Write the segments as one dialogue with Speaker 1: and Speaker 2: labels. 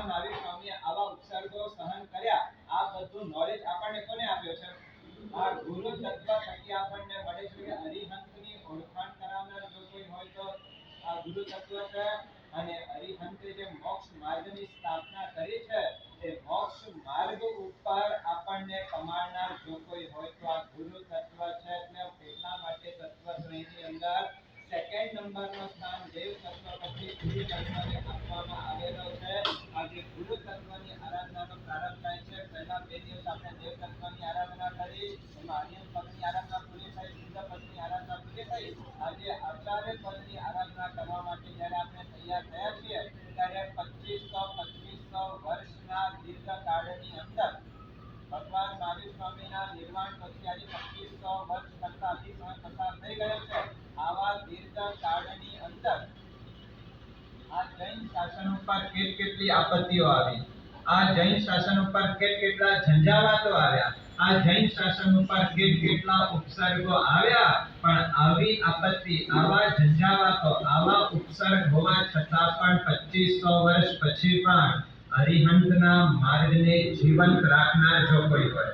Speaker 1: નાવિક સ્વામીએ આવા ઉત્સર્ગો સહન કર્યા. આ બધું નોલેજ આપણને કોને આપ્યો છે? આ ગુરુ તત્વ થકી આપણને મળે છે કે અરિહંતની ઓળખાણ કરાવનાર જો કોઈ હોય તો આ ગુરુ તત્વ છે. અને અરિહંતે જે મોક્ષ માર્ગની સ્થાપના કરી છે એ મોક્ષ માર્ગ ઉપર આપણને કમાડનાર જો કોઈ હોય તો આ ગુરુ તત્વ છે. એટલે એટલા માટે તત્વત્રયની અંદર સેકન્ડ નંબરનો સ્થાન દેવ તત્વ પછી ગુરુ તત્વને આપવામાં આવેલો છે. આજે ગુરુ તત્વની આરાધનાનો પ્રારંભ થાય છે. પહેલા 2 દિવસ આપણે દેવ તત્વની આરાધના કરી, એમાં આર્યન પદની આરાધના પૂરી થઈ, શુદ્ધ પદની આરાધના પૂરી થઈ. આજે આચાર્ય પદની આરાધના કરવા માટે જ્યારે આપણે તૈયાર થયા છીએ ત્યારે 2500 વર્ષના દીર્ઘકાળની અંદર ભગવાન મહાવીર સ્વામીના નિર્વાણ પછી આજે 2500 વર્ષ કરતા અધિક સમય પસાર થઈ ગયો છે. આવા દીર્ઘકાળની અંદર આ જૈન શાસન ઉપર કેટલી આપત્તિઓ આવી, આ જૈન શાસન ઉપર કેટલા ઝંઝાવાતો આવ્યા, આ જૈન શાસન ઉપર કેટલા ઉપસર્ગો આવ્યા. પણ આવી આપત્તિ, આવા ઝંઝાવાતો, આવા ઉપસર્ગ હોવા છતાં પણ 2500 વર્ષ પછી પણ અરિહંતના માર્ગને જીવંત રાખનાર જો કોઈ હોય,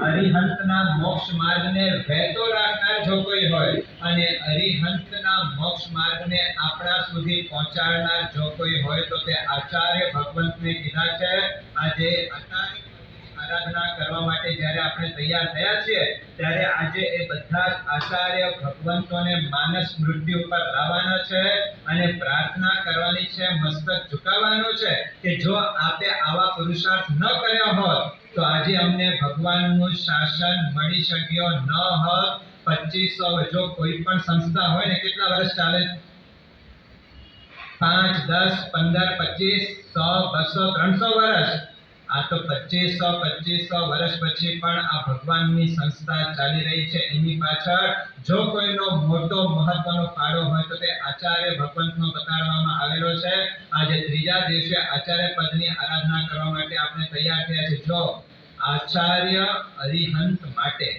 Speaker 1: અરિહંતના મોક્ષ માર્ગને વહેતો રાખનાર જો કોઈ હોય અને અરિહંતના મોક્ષ માર્ગને આપણા સુધી પહોંચાડનાર જો કોઈ હોય તો તે આચાર્ય ભગવંતને કીધા છે. આજે આચાર્ય આરાધના કરવા માટે જ્યારે આપણે તૈયાર થયા છીએ ત્યારે આજે એ બધા જ આચાર્ય ભગવંતોને માનસ મૃત્યુ ઉપર લાવવાના છે અને પ્રાર્થના કરવાની છે, મસ્તક ઝુકાવવાનું છે કે જો આપે આવા પુરુષાર્થ ન કર્યો હોત તો આજે અમને ભગવાનનું શાસન મળી શક્યો ન હોત. 2500 જો કોઈ પણ સંસ્થા હોય ને કેટલા વર્ષ ચાલે? 5, 10, 15, 25, 100, 200, 300 વર્ષ. આ તો 2500 વર્ષ પછી પણ આ ભગવાનની સંસ્થા ચાલી રહી છે. એની પાછળ જો કોઈનો મોટો મહત્વનો ફાળો હોય તો તે આચાર્ય ભગવંતનો બતાડવામાં આવેલો છે. આજે ત્રીજા દિવસે આચાર્ય પદની આરાધના કરવા માટે આપણે તૈયાર થયા છીએ. જો આચાર્ય અરિહંત માટે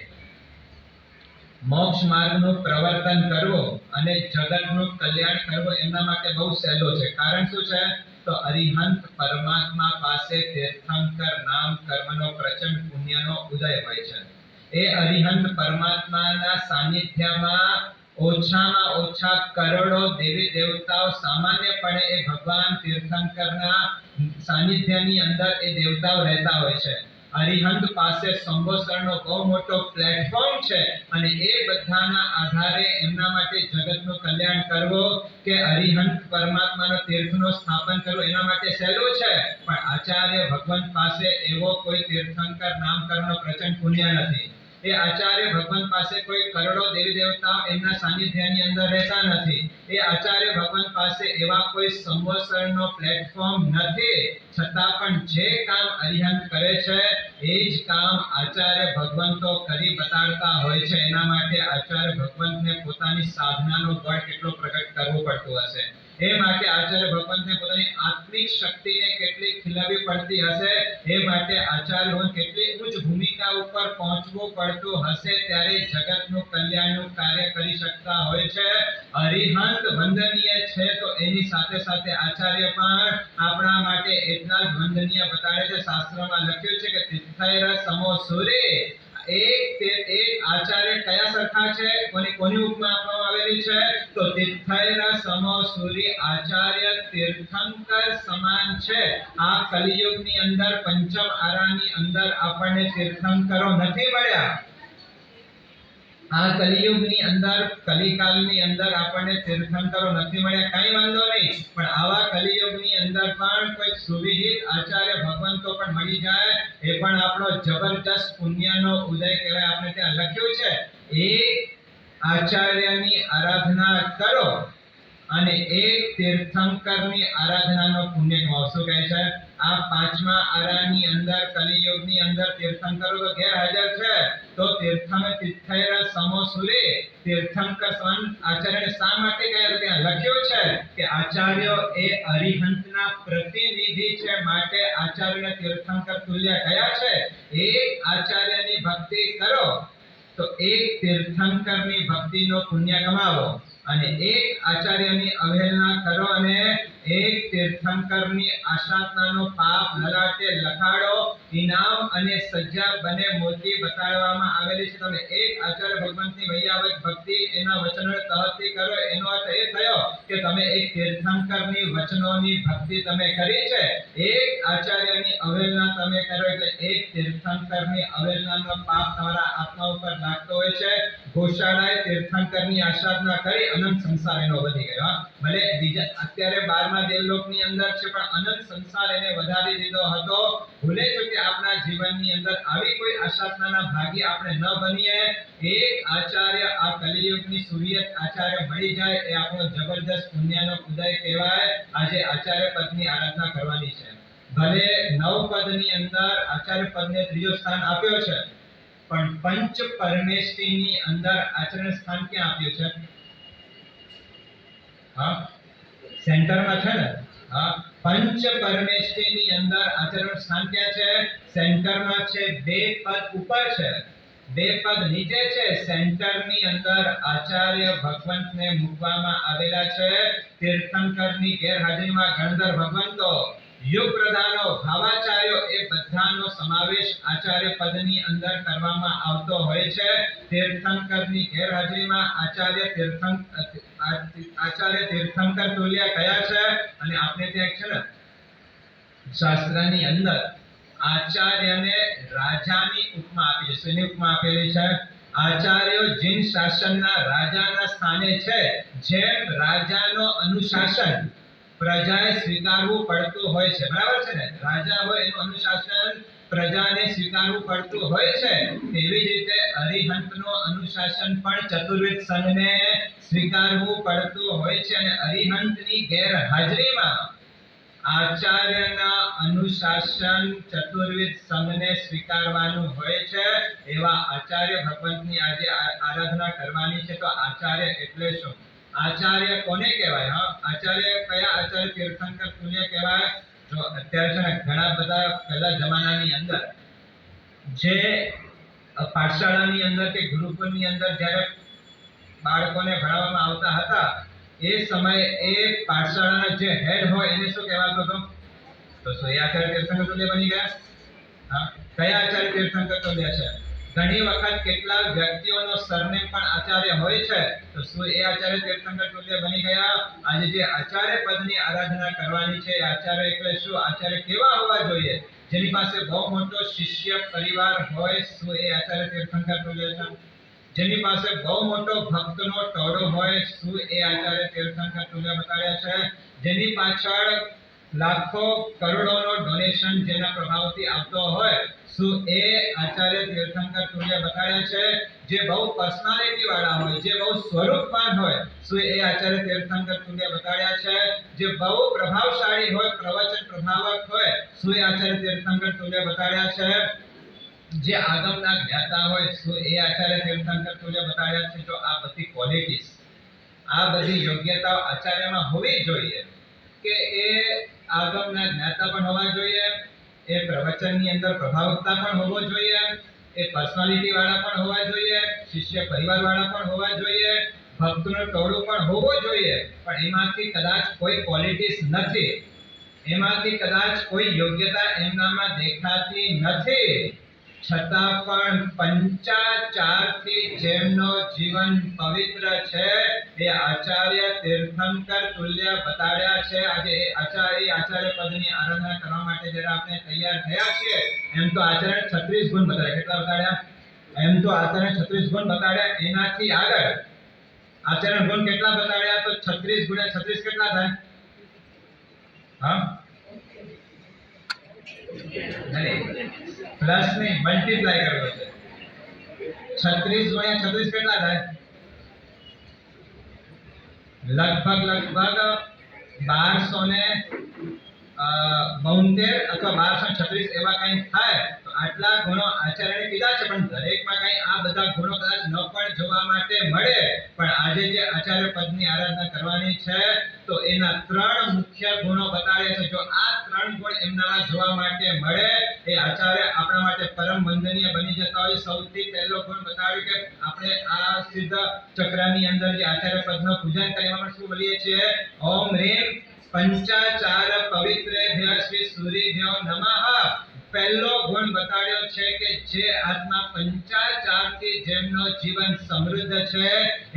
Speaker 1: મોક્ષ માર્ગનું પ્રવર્તન કરવું અને જગતનું કલ્યાણ કરવું એમના માટે બહુ સહેલો છે. કારણ શું છે? તો અરિહંત પરમાત્મા પાસે તીર્થંકર નામ કર્મનો પ્રચંડ પુણ્યનો ઉદય હોય છે. એ અરિહંત પરમાત્માના સાનિધ્યમાં ઓછામાં ઓછા કરોડો દેવી દેવતાઓ સામાન્યપણે એ ભગવાન તીર્થંકરના સાનિધ્યની અંદર એ દેવતાઓ રહેતા હોય છે. અરિહંત પાસે સંભોસરનો બહુ મોટો પ્લેટફોર્મ છે અને એ બધાના આધારે એમના માટે જગતનું કલ્યાણ કરવું કે અરિહંત પરમાત્માનો તીર્થનું સ્થાપન કરવું એના માટે સહેલું છે. પણ આચાર્ય ભગવંત પાસે એવો કોઈ તીર્થંકર નામકરણનો પ્રચંડ પુણ્ય નથી. એ આચાર્ય ભગવંત પાસે કોઈ કરોડો દેવી દેવતાઓ એમના સાનિધ્યની અંદર રહેતા નથી. એ આચાર્ય ભગવંત પાસે એવા કોઈ સંવત્સરનો પ્લેટફોર્મ નથી. છતાં પણ જે કામ અરિહંત કરે છે એ જ કામ આચાર્ય ભગવંતો કરી બતાડતા હોય છે. એના માટે આચાર્ય ભગવંતને પોતાની સાધનાનો બળ કેટલો પ્રગટ કરવો પડતો હશે. એ માટે આચાર્ય ભગવંતને પોતાની આત્મિક શક્તિને કેટલી ખીલવવી પડતી હશે. એ માટે આચાર્યોને કેટલી ઉચ્ચ ભૂમિકા ઉપર પહોંચવું પડતું હશે ત્યારે જગતનું કલ્યાણનું કાર્ય કરી શકતા હોય છે. અરિહંત વંદનીય છે તો એની સાથે સાથે આચાર્ય પણ આપણા માટે એટલા જ વંદનીય બતાડે છે. શાસ્ત્રમાં લખ્યું છે કે તિથૈર સમો સૂર્ય. એક આચાર્ય કયા સરખા છે? કોની ઉપમા આપવામાં આવેલી છે? તો તિથૈર સમો સૂર્ય આચાર્ય તીર્થંકર સમાન છે. આ કલિયુગની અંદર પંચમ આરાની અંદર આપણને તીર્થંકરો નથી મળ્યા. આ કલિયુગની અંદર, કલિકાલની અંદર આપણને તીર્થંકરો નથી મળ્યા. કઈ વાંધો નહીં, પણ આવા કલિયુગની અંદર પણ કોઈ સુવિહિત આચાર્ય ભગવંતો પણ મળી જાય એ પણ આપણો જબરજસ્ત પુણ્યનો ઉદય કહેવાય. આપણે ત્યાં લખ્યું છે એક આચાર્યની આરાધના કરો અને એક તીર્થંકરની આરાધનાનો પુણ્ય કમાવો. શું કહે છે? આ પાંચમા આરાની અંદર, કલિયુગની અંદર તીર્થંકરો તો ગેરહાજર છે. તો તીર્થૈર સમો સૂર્ય, તીર્થંકર સમાન આચાર્યને શા માટે કહ્યું? ત્યાં લખ્યું છે કે આચાર્યો એ અરિહંતના પ્રતિનિધિ છે, માટે આચાર્યને તીર્થંકર તુલ્ય કયા છે. એક આચાર્યની ભક્તિ કરો તો એક તીર્થંકરની ભક્તિનો પુણ્ય કમાવો. અને એક આચાર્યની અવહેલના કરો અને એક તીર્થંકરની આશાતનાનો પાપ લલાટે લખાડો. ઇનામ અને સજ્જા બને મોટી બતાડવામાં આવેલી છે. તમે એક આચાર્ય ભગવંતની વૈયાવત ભક્તિ એના વચનો તહતી કરો, એનો અર્થ એ થયો કે તમે એક તીર્થંકરની વચનોની ભક્તિ તમે કરી છે. એક આચાર્યની અવહેલના તમે કરો એટલે એક તીર્થંકરની અવહેલનાનો પાપ તમારા આત્મા ઉપર લાગતો હોય છે. ગોશાળાએ તીર્થંકરની આશાદના કરી અનંત સંસાર એનો વધી ગયો. ભલે બીજા અત્યારે 12મા દેવલોકની અંદર છે, પણ અનંત સંસાર એને વધારી દીધો હતો. ભૂલે છો કે આપણા જીવનની અંદર આવી કોઈ આશાદનાના ભાગી આપણે ન બનીએ. એક આચાર્ય આ કલિયુગની સૂર્યત આચાર્ય મળી જાય એ આપણો જબરદસ્ત પુણ્યનો ઉદય કહેવાય. આજે આચાર્ય પદની આરાધના કરવાની છે. ભલે 9 પદની અંદર આચાર્ય પદને ત્રીજો સ્થાન આપ્યો છે, પણ પંચ પરમેષ્ઠીની અંદર આચરણ સ્થાન ક્યાં આપ્યું છે? હા, સેન્ટરમાં છે ને? હા, પંચ પરમેષ્ઠીની અંદર આચરણ સ્થાન ક્યાં છે? સેન્ટરમાં છે. 2 પદ ઉપર છે, 2 પદ નીચે છે. સેન્ટરની અંદર આચાર્ય ભગવંતને મૂકવામાં આવેલા છે. તીર્થંકરની ગેરહાજરીમાં ગણધર ભગવંતો, યુગ પ્રધાનો, ભાવાચાર્યો એ બધાનો સમાવેશ આચાર્ય પદની અંદર કરવામાં આવતો હોય છે. તીર્થંકરની ગેરહાજરીમાં આચાર્ય તીર્થંકર તુલ્ય કયા છે? અને આપણે ત્યાં છે ને શાસ્ત્રની અંદર આચાર્યને રાજાની ઉપમા આપી છે. શેની ઉપમા આપેલી છે? આચાર્યો જીન શાસનના રાજાના સ્થાને છે. જેમ રાજાનો અનુશાસન પ્રજાએ સ્વીકારવું પડતું હોય છે, બરાબર છે ને? રાજા હોય એનું અનુશાસન પ્રજાને સ્વીકારવું પડતું હોય છે. તેવી જ રીતે અરિહંતનો અનુશાસન પણ ચતુર્વેદ સંઘને સ્વીકારવું પડતું હોય છે. અને અરિહંતની ગેરહાજરીમાં આચાર્યના અનુશાસન ચતુર્વેદ સંઘને સ્વીકારવાનું હોય છે. એવા આચાર્ય ભગવંતની આજે આરાધના કરવાની છે. તો આચાર્ય એટલે શું? આચાર્ય કોને કહેવાય? હા, આચાર્ય કયા? આચાર્ય તીર્થંકર તુલ્ય કહેવાય. જો અત્યારે છે ને ઘણા બધા પહેલા જમાનાની અંદર જે પાઠશાળાની અંદર કે ગુરુકુળની અંદર જ્યારે બાળકોને ભણાવવામાં આવતા હતા, એ સમયે એ પાઠશાળાના જે હેડ હોય એને શું કહેવાતું હતું? તો શું એ આચાર્ય તીર્થંકર તુલ્ય બની ગયા? હા, કયા આચાર્ય તીર્થંકર તુલ્ય છે? ઘણી વખત કેટલાક વ્યક્તિઓનો સરનેમ પણ આચાર્ય હોય છે, તો શું એ આચાર્ય તીર્થંકર તુલ્ય બની ગયા? આજે જે આચાર્ય પદની આરાધના કરવાની છે, આચાર્ય એટલે શું? આચાર્ય કેવા હોવા જોઈએ? જેની પાસે બહુ મોટો શિષ્ય પરિવાર હોય, શું એ આચાર્ય તીર્થંકર તુલ્ય છે? જેની પાસે બહુ મોટો ભક્તનો ટોળો હોય, શું એ આચાર્ય તીર્થંકર તુલ્ય બતાડ્યા છે? જેની પાછળ લાખો કરોડોનો ડોનેશન જેના પ્રભાવથી આવતો હોય, શું એ આચાર્ય તીર્થંકર તુલ્ય બતાડ્યા છે? જે બહુ પર્સનાલિટી વાળા હોય, જે બહુ સ્વરૂપવાન હોય, શું એ આચાર્ય તીર્થંકર તુલ્ય બતાડ્યા છે? જે બહુ પ્રભાવશાળી હોય, પ્રવચન પ્રભાવક હોય, શું એ આચાર્ય તીર્થંકર તુલ્ય બતાડ્યા છે? જે આગમના જ્ઞાતા હોય, શું એ આચાર્ય તીર્થંકર તુલ્ય બતાડ્યા છે? જો આ બધી ક્વોલિટીઝ, આ બધી યોગ્યતાઓ આચાર્યમાં હોવી જોઈએ કે એ આગમના જ્ઞાતા પણ હોવા જોઈએ, એ પ્રવચનની અંદર પ્રભાવકતા પણ હોવો જોઈએ, એ પર્સનાલિટી વાળા પણ હોવા જોઈએ, શિષ્ય પરિવાર વાળા પણ હોવા જોઈએ, ભક્તોનું ટોળું પણ હોવું જોઈએ. પણ એમાંથી કદાચ કોઈ ક્વોલિટીઝ નથી, એમાંથી કદાચ કોઈ યોગ્યતા એમનામાં દેખાતી નથી, છતાં પણ પંચાચારથી જેમનો જીવન પવિત્ર છે એ આચાર્ય તીર્થંકર તુલ્ય બતાડ્યા છે. આજે એ આચાર્ય પદની આરાધના કરવા માટે જ્યારે આપણે તૈયાર થયા છીએ, એમ તો આચાર્ય 36 ગુણ બતાડ્યા. કેટલા બતાડ્યા? એમ તો આચાર્ય 36 ગુણ બતાડ્યા. એનાથી આગળ આચાર્ય ગુણ કેટલા બતાડ્યા? તો 36 ગુણ્યા 36 કેટલા થાય? હા, પ્લસ નહીં, મલ્ટીપ્લાય કરવો છે. 36 ગુણ્યા 36 કેટલા થાય? લગભગ 1272 અથવા 1236 એવા કંઈ થાય. તો આટલા ગુણો આચાર્યને કીધા છે, પણ દરેકમાં કંઈ આ બધા ગુણો કદાચ ન પણ જોવા માટે મળે. પણ આજે જે આચાર્ય પદની આરાધના કરવાની છે, તો એના 3 મુખ્ય ગુણો બતાડ્યા છે. જો આ 3 ગુણ એમનામાં જોવા માટે મળે એ આચાર્ય આપણા માટે પરમ વંદનીય બની જતા હોય. સૌથી પહેલો ગુણ બતાવ્યું કે આપણે આ સિદ્ધ ચક્રની અંદર જે આચાર્ય પદનું પૂજન કરવામાં શું બોલીએ છીએ? ઓમ રીમ પંચાચાર પવિત્રેભ્ય શ્રી સૂર્યભ્યો નમઃ. પહેલો ગુણ બતાડ્યો છે કે જે આત્મા પંચાચારથી જેમનો જીવન સમૃદ્ધ છે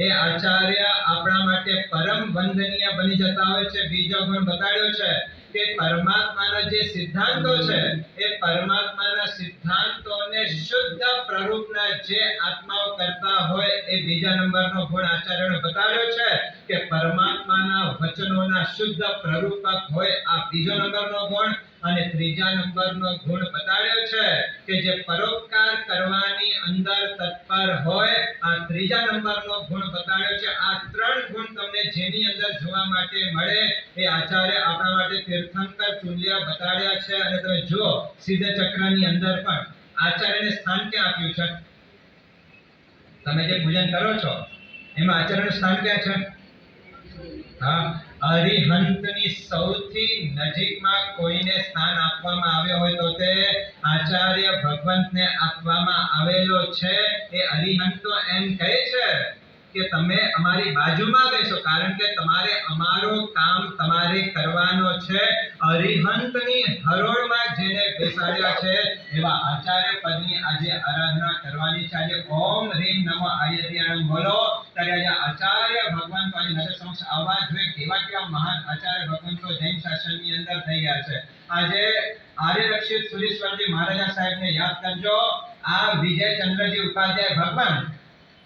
Speaker 1: એ આચાર્ય આપણા માટે પરમ વંદનીય બની જતા હોય છે. બીજો ગુણ બતાડ્યો છે કે પરમાત્માના જે સિદ્ધાંતો છે એ પરમાત્માના સિદ્ધાંતોને શુદ્ધ પ્રરૂપના જે આત્માઓ કરતા હોય એ બીજા નંબરનો ગુણ આચાર્યનો બતાવ્યો છે કે પરમાત્માના વચનોના શુદ્ધ પ્રરૂપક હોય આ બીજો નંબરનો ગુણ. અને ત્રીજા નંબરનો ગુણ બતાવ્યો છે કે જે પરોપકાર કરવાની અંદર તત્પર હોય આ ત્રીજા નંબરનો ગુણ બતાવ્યો છે. આ ત્રણ ગુણ તમને જેની અંદર જોવા માટે મળે એ આચાર્ય આપણા માટે તીર્થંકર તુલ્ય બતાડ્યા છે. અને તમે જુઓ સિદ્ધ ચક્રની અંદર પણ આચાર્યને સ્થાન ક્યાં આપ્યું છે? તમે જે પૂજન કરો છો એમાં આચાર્યનું સ્થાન ક્યાં છે? હા, અરિહંતની સૌથી નજીકમાં કોઈને સ્થાન આપવામાં આવ્યો હોય તો તે આચાર્ય ભગવંતને આપવામાં આવેલો છે. એ અરિહંત તો એમ કહે છે કે તમે અમારી બાજુમાં બેસો કારણ કે તમારે અમારો કામ તમારે કરવાનો છે. અરિહંતની હરોળમાં જેને બેસાડ્યા છે એવા આચાર્ય પદની આજે આરાધના કરવાની છે. આજે ઓમ રીમ નમો આયર્યાણમ બોલો ત્યારે આજે આચાર્ય ભગવાન તો આજે નજર સમક્ષ આવવા જોઈએ. કેવા કેવા મહાન આચાર્ય ભગવંતો જૈન શાસનની અંદર થઈ ગયા છે. આજે આર્યરક્ષિત સુરેશ્વરજી મહારાજા સાહેબને યાદ કરજો. આ વિજયચંદ્રજી ઉપાધ્યાય ભગવાન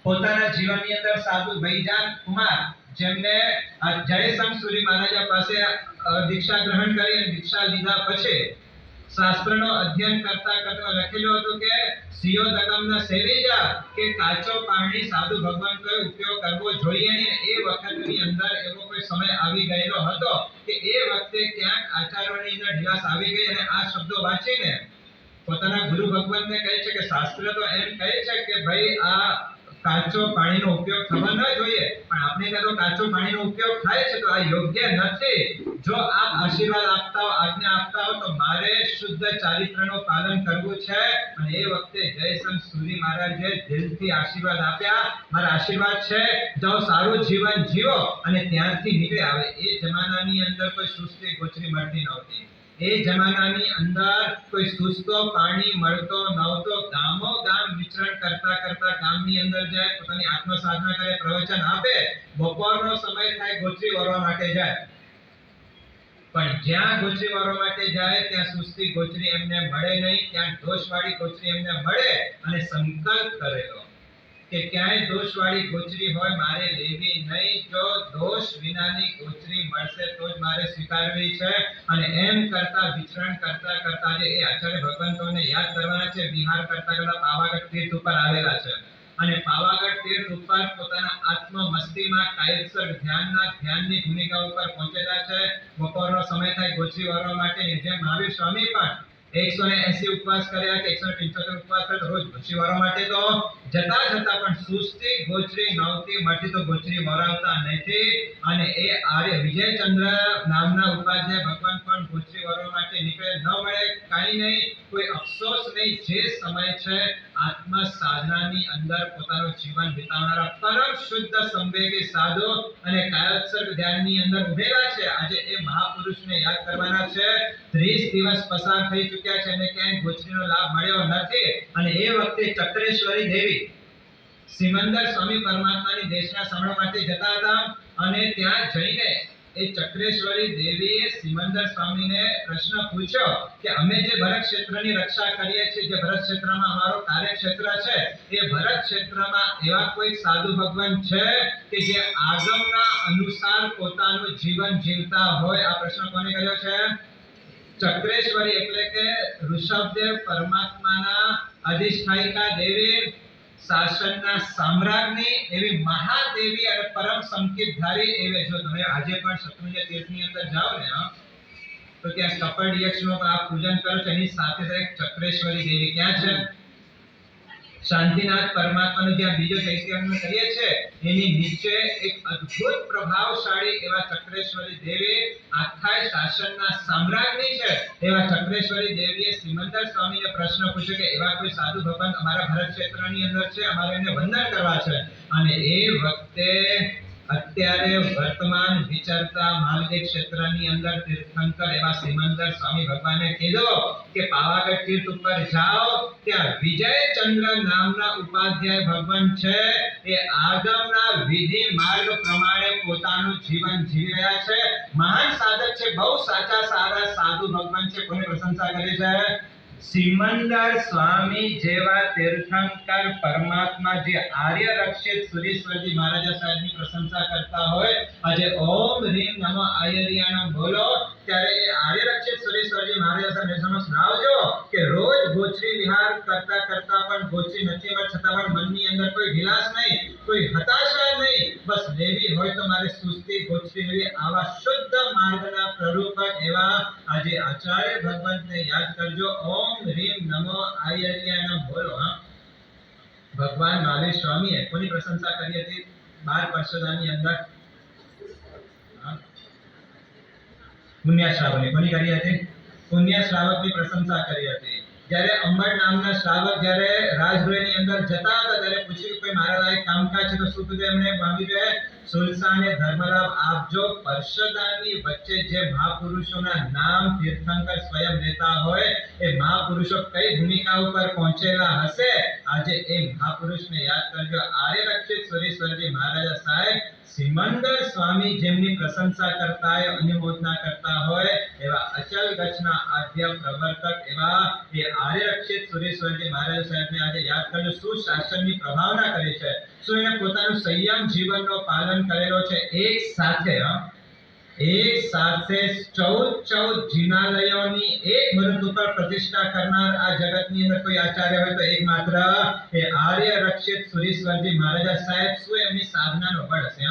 Speaker 1: પોતાના જીવનની અંદર સાધુ ભાઈજાન કુમાર જેમને જયસંગ સુરી મહારાજા પાસે દીક્ષા ગ્રહણ કરી અને દીક્ષા લીધા પછી શાસ્ત્રનો અધ્યયન કરતા કરતા લખેલું હતું કે સિયોદગમના સેવીજા કે કાચો પાણી સાધુ ભગવંતોએ ઉપયોગ કરવો જોઈએ નહીં. એ વખતની અંદર એવો કોઈ સમય આવી ગયેલો હતો કે એ વખતે ક્યાંક આચાર્યોની અંદર ઢીલાસ આવી ગઈ અને આ શબ્દો વાંચીને પોતાના ગુરુ ભગવંતને કહે છે કે શાસ્ત્ર તો એમ કહે છે કે ભાઈ આ કાચો પાણીનો ઉપયોગ થવો ન જોઈએ પણ આપણે તો કાચો પાણીનો ઉપયોગ થાય છે તો આ યોગ્ય નથી. જો આપ આશીર્વાદ આપતા હો આજ્ઞા આપતા હો તો મારે શુદ્ધ ચારિત્રનું પાલન કરવું છે. અને એ વખતે જયસંગ સુરી મહારાજે દિલથી આશીર્વાદ આપ્યા. મારા આશીર્વાદ છે જો સારું જીવન જીવો અને ત્યાંથી નીકળે. આવે એ જમાનાની અંદર કોઈ સુસ્તી ગોચરી મળતી નહોતી. એ જમાનાની અંદર કોઈ સુસ્તો પાણી મળતો નહોતો. ગામો ગામ વિચરણ કરતા કરતા ગામની અંદર જાય, પોતાની આત્મ સાધના કરે, પ્રવચન આપે, બપોરનો સમય થાય ગોચરી વરવા માટે જાય. પણ જ્યાં ગોચરી વરવા માટે જાય ત્યાં સુસ્તી ગોચરી એમને મળે નહીં. ત્યાં દોષવાળી ગોચરી એમને મળે અને સંકલ્પ કરેલો કે ક્યાંય દોષવાળી ગોચરી હોય મારે લેવી નહીં. જો દોષ વિનાની ગોચરી મળશે તો જ મારે સ્વીકારવી છે. અને એમ કરતા વિચરણ કરતા કરતા જે એ આચાર્ય ભગવંતોને યાદ કરવાના છે. વિહાર કરતા કરતા પાવાગઢ તીર્થ ઉપર આવેલા છે અને પાવાગઢ તીર્થ ઉપર પોતાના આત્મ મસ્તીમાં કાયદેસર ધ્યાનની ભૂમિકા ઉપર પહોંચેલા છે. બપોરનો સમય થાય ગોચરી વરવા માટે જેમ મહાવીર સ્વામી પણ 180 ઉપવાસ કર્યા કે 175 ઉપવાસ કર્યા રોજ ગોચરી વરવા માટે તો જતા પણ સુસ્તી ગોચરી નહોતી મળતી તો ગોચરી વરાવતા નથી. અને એ આર્ય વિજયચંદ્ર નામના ઉપાધ્યાય ભગવાન પણ ગોચરી વરવા માટે નીકળે. ન મળે કાંઈ નહીં, કોઈ અફસોસ નહીં. જે સમય છે આત્મ સાધનાની અંદર પોતાનું જીવન વિતાવનારા પરમ શુદ્ધ સંવેગી સાધુ અને કાયોત્સર્ગ ધ્યાનની અંદર ઉભેલા છે. આજે એ મહાપુરુષને યાદ કરવાના છે. 30 દિવસ પસાર થઈ ચૂક્યા છે અને ક્યાંય ગોચરીનો લાભ મળ્યો નથી. અને એ વખતે ચક્રેશ્વરી દેવી સિમંદર સ્વામી પરમાત્માની દેશના શ્રવણ માટે જતા હતા અને ત્યાં જઈને એ ચક્રેશ્વરી દેવીએ સિમંદર સ્વામીને પ્રશ્ન પૂછ્યો કે અમે જે ભરત ક્ષેત્રની રક્ષા કરીએ છીએ, જે ભરત ક્ષેત્રમાં અમારો કાર્યક્ષેત્ર છે, એ ભરત ક્ષેત્રમાં એવા કોઈ સાધુ ભગવાન છે કે જે આગમના અનુસાર પોતાનું જીવન જીવતા હોય? આ પ્રશ્ન કોને કર્યો છે? ચક્રેશ્વરી એટલે કે ઋષભદેવ પરમાત્માના અધિષ્ઠાયિકા દેવી, શાસનના સામ્રાજ્ઞી એવી મહાદેવી અને પરમ સંકિતધારી એવી. જો તમે આજે પણ શત્રુંજય તીર્થની અંદર જાઓ ને તો ત્યાં કપડ યક્ષનું આ પૂજન કરો છો. એની સાથે સાથે ચક્રેશ્વરી દેવી ક્યાં છે? શાંતિનાથ પરમાત્માનો જ્યાં બીજો ચૈત્યયજ્ઞ કરીએ છીએ એની નીચે એક અદ્ભુત પ્રભાવશાળી એવા ચક્રેશ્વરી દેવી આખા શાસનના સામ્રાજ્ઞી છે એવા ચક્રેશ્વરી દેવીએ સિમંદર સ્વામીને પ્રશ્ન પૂછ્યો કે એવા કોઈ સાધુ ભગવાન અમારા ભારત ક્ષેત્રની અંદર છે, અમારે એને વંદન કરવા છે. અને એ વખતે અત્યારે વર્તમાન વિચરતા માલદીવ ક્ષેત્રની અંદર તીર્થંકર એવા સિમંદર સ્વામી ભગવાને કીધું કે પાવાગઢ તીર્થ ઉપર જાઓ, ત્યાં વિજયચંદ્ર નામના ઉપાધ્યાય ભગવાન છે, એ આગમના વિધિ માર્ગ પ્રમાણે પોતાનું જીવન જીવી રહ્યા છે. મહાન સાધક છે, બહુ સાચા સારા સાધુ ભગવાન છે. કોની પ્રશંસા કરી છે? સિમંદર સ્વામી જેવા તીર્થંકર પરમાત્મા જે આર્ય રક્ષિત સુરેશ્વરજી મહારાજા સાહેબની પ્રશંસા કરતા હોય, આજે ઓમ રીમ નમો આયરિયાણમ બોલો, ત્યારે એ આર્ય રક્ષિત સુરેશ્વરજી મહારાજા સાહેબ સમક્ષ લાવજો કે રોજ ગોચરી વિહાર કરતા કરતા પણ ગોચરી નથી મળતી, છતાં પણ મનની અંદર કોઈ વિલાસ નહીં, કોઈ હતાશા નહીં, બસ લેવી હોય તો મારે સુસ્તી ગોચરી લેવી. આવા શુદ્ધ માર્ગના પ્રરૂપક એવા આજે આચાર્ય ભગવંતને યાદ કરજો. ઓમ રીમ નમો આયર્યાણમ બોલો. ભગવાન મહાવીર સ્વામીએ કોની પ્રશંસા કરી હતી 12 પરસોદાની અંદર? પુણ્ય શ્રાવકની. કોની કરી હતી? પુણ્ય શ્રાવકની પ્રશંસા કરી હતી. જ્યારે અંબટ નામના શ્રાવક જ્યારે રાજગૃહની અંદર જતા હતા ત્યારે પૂછ્યું કે મારા લાયક કામકાજ છે, તો શું કીધું એમણે? માંગ્યું છે સુલસાને ધર્મલાભ આપજો. પરસોદાની વચ્ચે જે મહાપુરુષોના નામ તીર્થંકર સ્વયં લેતા હોય, એ મહાપુરુષો કઈ ભૂમિકા ઉપર પહોંચેલા હશે, આજે એ મહાપુરુષને યાદ કરજો. આર્ય રક્ષિત સુરેશ્વરજી મહારાજા સાહેબ સિમંદર સ્વામી જેમની પ્રશંસા કરતા હોય, અનુમોદના કરતા હોય, એવા અચલ ગચ્છના આદ્ય પ્રવર્તક એવા એ આર્ય રક્ષિત સુરેશ્વરજી મહારાજ સાહેબને આજે યાદ કરજો. શું શાસનની પ્રભાવના કરી છે, શું એને પોતાનું સંયમ જીવનનો પાલન કરેલો છે. એક સાથે 14 જિનાલયોની એક મૃત ઉપર પ્રતિષ્ઠા કરનાર આ જગતની અંદર કોઈ આચાર્ય હોય તો એક માત્ર એ આર્ય રક્ષિત સુરેશ્વરજી મહારાજા સાહેબ. શું એમની સાધનાનો બળ હશે?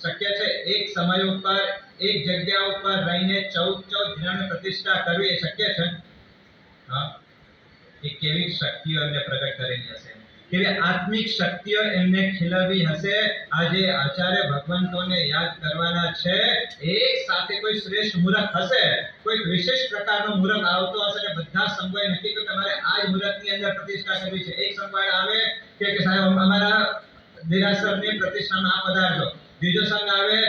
Speaker 1: શક્ય છે એક સમય ઉપર એક જગ્યા ઉપર રહીને 14 જિનાની પ્રતિષ્ઠા કરવી? એ શક્ય છે? એ કેવી શક્તિઓ એમને પ્રગટ કરેલી હશે, કેવી આત્મિક શક્તિઓ એમને ખીલવી હશે. આજે આચાર્ય ભગવંતોને યાદ કરવાના છે. એક સાથે કોઈ શ્રેષ્ઠ મુહૂર્ત હશે, કોઈ વિશેષ પ્રકારનો મુહૂર્ત આવતો હશે અને બધા સંઘોએ નક્કી કર્યું તમારે આ જ મુહૂર્તની અંદર પ્રતિષ્ઠા કરવી છે. એક સંઘ આવે કે સાહેબ અમારા દેરાસરની પ્રતિષ્ઠામાં આ પધારજો, બીજો સંઘ આવે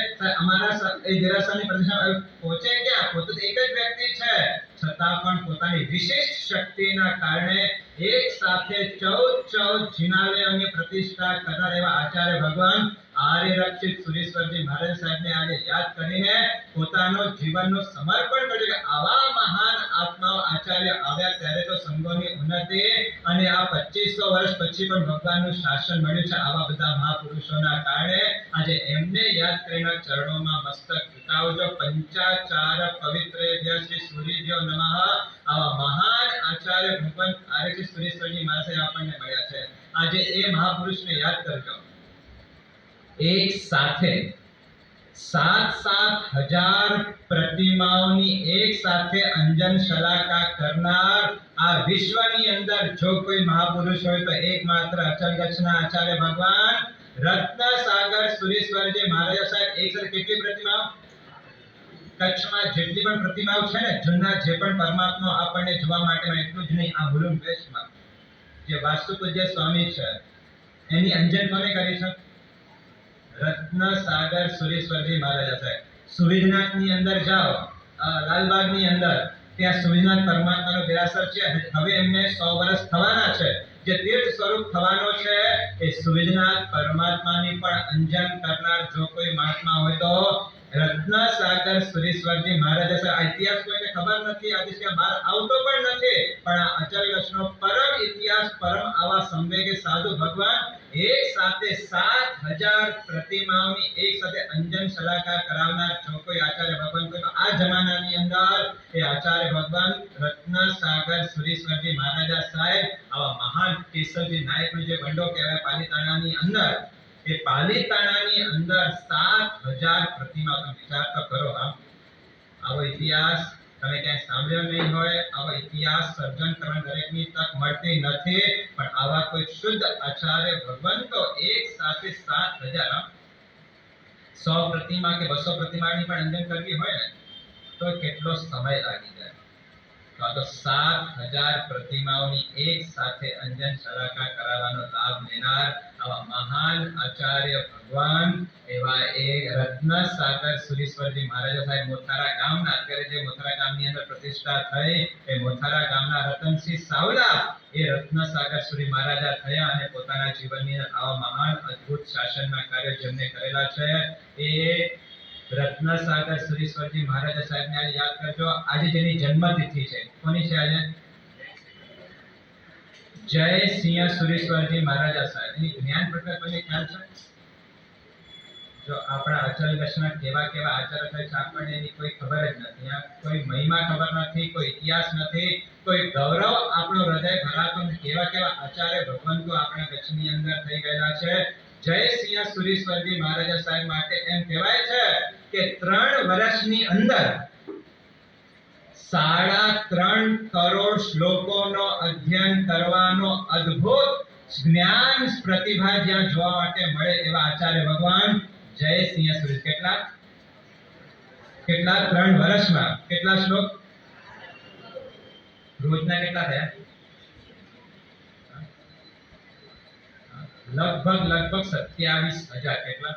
Speaker 1: અમારા એ દેરાસરની પ્રતિષ્ઠા પહોંચે ક્યાં? પોતે એક જ વ્યક્તિ છે, છતાં પણ પોતાની વિશિષ્ટ શક્તિના કારણે એક સાથે 14 જિનાલયોની પ્રતિષ્ઠા કરનાર એવા આચાર્ય ભગવાન આર્ય રક્ષિત સુરેશ્વરજી મહારાજ સાહેબને આજે યાદ કરીને પોતાનો જીવનનું સમર્પણ કર્યું કે આવા મહાન આત્માઓ આચાર્ય આવ્યા ત્યારે તો સંઘોની ઉન્નતિ અને આ 2500 વર્ષ પછી પણ ભગવાનનું શાસન મળ્યું છે. આવા બધા મહાપુરુષોના કારણે આજે એમને યાદ કરીને ચરણોમાં મસ્તક ઝુકાવજો. પંચાચાર પવિત્રેભ્ય શ્રી સૂર્યભ્યો નમઃ. આવા મહાન આચાર્ય ભગવાન આર્ય સુરેશ્વરજી મહારાજ આપણને મળ્યા છે. આજે એ મહાપુરુષને યાદ કરજો. એક સાથે 7,000 પ્રતિમાઓની એક સાથે અંજન શલાકા કરનાર આ વિશ્વની અંદર જો કોઈ મહાપુરુષ હોય તો એકમાત્ર અચલ ગચ્છના આચાર્ય ભગવાન રત્નસાગર સુરેશ્વરજી મહારાજ સાહેબ. એક સાથે કેટલી પ્રતિમાઓ? કચ્છમાં જેટલી પણ પ્રતિમાઓ છે ને, જૂના જે પણ પરમાત્મા આપણને જોવા માટે એટલું જ નહીં, આ મુલુંડ વેસ્ટમાં જે વાસ્તુપૂજ્ય સ્વામી છે એની અંજન કોને કરી છે? રત્નસાગર સુરેશ્વરજી મહારાજા સાહેબ. સુવિધનાથની અંદર જાઓ, લાલબાગની અંદર, ત્યાં સુવિધનાથ પરમાત્માનો દેરાસર છે. હવે એમને 100 વર્ષ થવાના છે. જે તીર્થ સ્વરૂપ થવાનો છે એ સુવિધનાથ પરમાત્માની પણ અંજન કરનાર જો કોઈ મહાત્મા હોય તો રત્નસાગર સુરેશ્વરજી મહારાજ સાહેબ. આ ઇતિહાસ કોઈને ખબર નથી, આજે ત્યાં બહાર આવતો પણ નથી, પણ આ અચલ ગચ્છનો પરમ ઇતિહાસ, પરમ આવા સંવેગે સાધુ ભગવાન એક સાથે 7,000 પ્રતિમાઓની એક સાથે અંજન શલાકા કરાવનાર જો કોઈ આચાર્ય ભગવાન કોઈ તો આ જમાનાની અંદર એ આચાર્ય ભગવાન રત્નસાગર સુરેશ્વરજી મહારાજા સાહેબ. આવા મહાન કેશવજી નાયકનો જે બંડો કહેવાય પાલીતાણાની અંદર, એ પાલીતાણાની અંદર 7,000 પ્રતિમા. તમે વિચાર તો કરો. આવો ઇતિહાસ તમે ક્યાંય સાંભળ્યો નહીં હોય, આવા ઇતિહાસ સર્જન કરવાની દરેકની તક મળતી નથી, પણ આવા કોઈ શુદ્ધ આચાર્ય ભગવંતો એક સાથે 7,000 100 પ્રતિમા કે 200 પ્રતિમાની પણ અંજન કરવી હોય ને તો કેટલો સમય લાગી જાય. તો આ તો 7,000 પ્રતિમાઓની એક સાથે અંજન શલાકા કરાવવાનો લાભ લેનાર આવા મહાન આચાર્ય ભગવાન એવા એ રત્નસાગર સુરીશ્વરજી મહારાજા સાહેબ મોથારા ગામના, અત્યારે જે મોથારા ગામની અંદર પ્રતિષ્ઠા થઈ એ મોથારા ગામના રતનસિંહ સાવલા એ રત્નસાગર સુરી મહારાજા થયા અને પોતાના જીવનની અંદર આવા મહાન અદ્ભુત શાસનના કાર્યો જેમને કરેલા છે એ રત્નસાગર સુરીશ્વરજી મહારાજા સાહેબને આજે યાદ કરજો. આજે જેની જન્મતિથિ છે, કોની છે આજે? જયસિંહ સુરીશ્વરજી મહારાજા સાહેબ. એની જ્ઞાન પ્રકાર કોને ખ્યાલ છે? જો આપણા આચાર્ય દર્શના કેવા કેવા આચાર્ય થાય છે આપણને એની કોઈ ખબર જ નથી. આ કોઈ મહિમા ખબર નથી, કોઈ ઇતિહાસ નથી, કોઈ ગૌરવ આપણું હૃદય ભરાતું નથી. કેવા કેવા આચાર્ય ભગવંતો આપણા કચ્છની અંદર થઈ ગયેલા છે. જયસિંહ સુરીશ્વરજી મહારાજા સાહેબ માટે એમ કહેવાય છે કે 3 વર્ષની અંદર 3.5 કરોડ શ્લોકોનો અધ્યયન કરવાનો અદ્ભુત જ્ઞાન પ્રતિભા જ્યાં જોવા માટે મળે એવા આચાર્ય ભગવાન જયસિંહ સુરી. કેટલા 3 વર્ષમાં કેટલા શ્લોક? રોજના કેટલા થયા? લગભગ 27,000. કેટલા?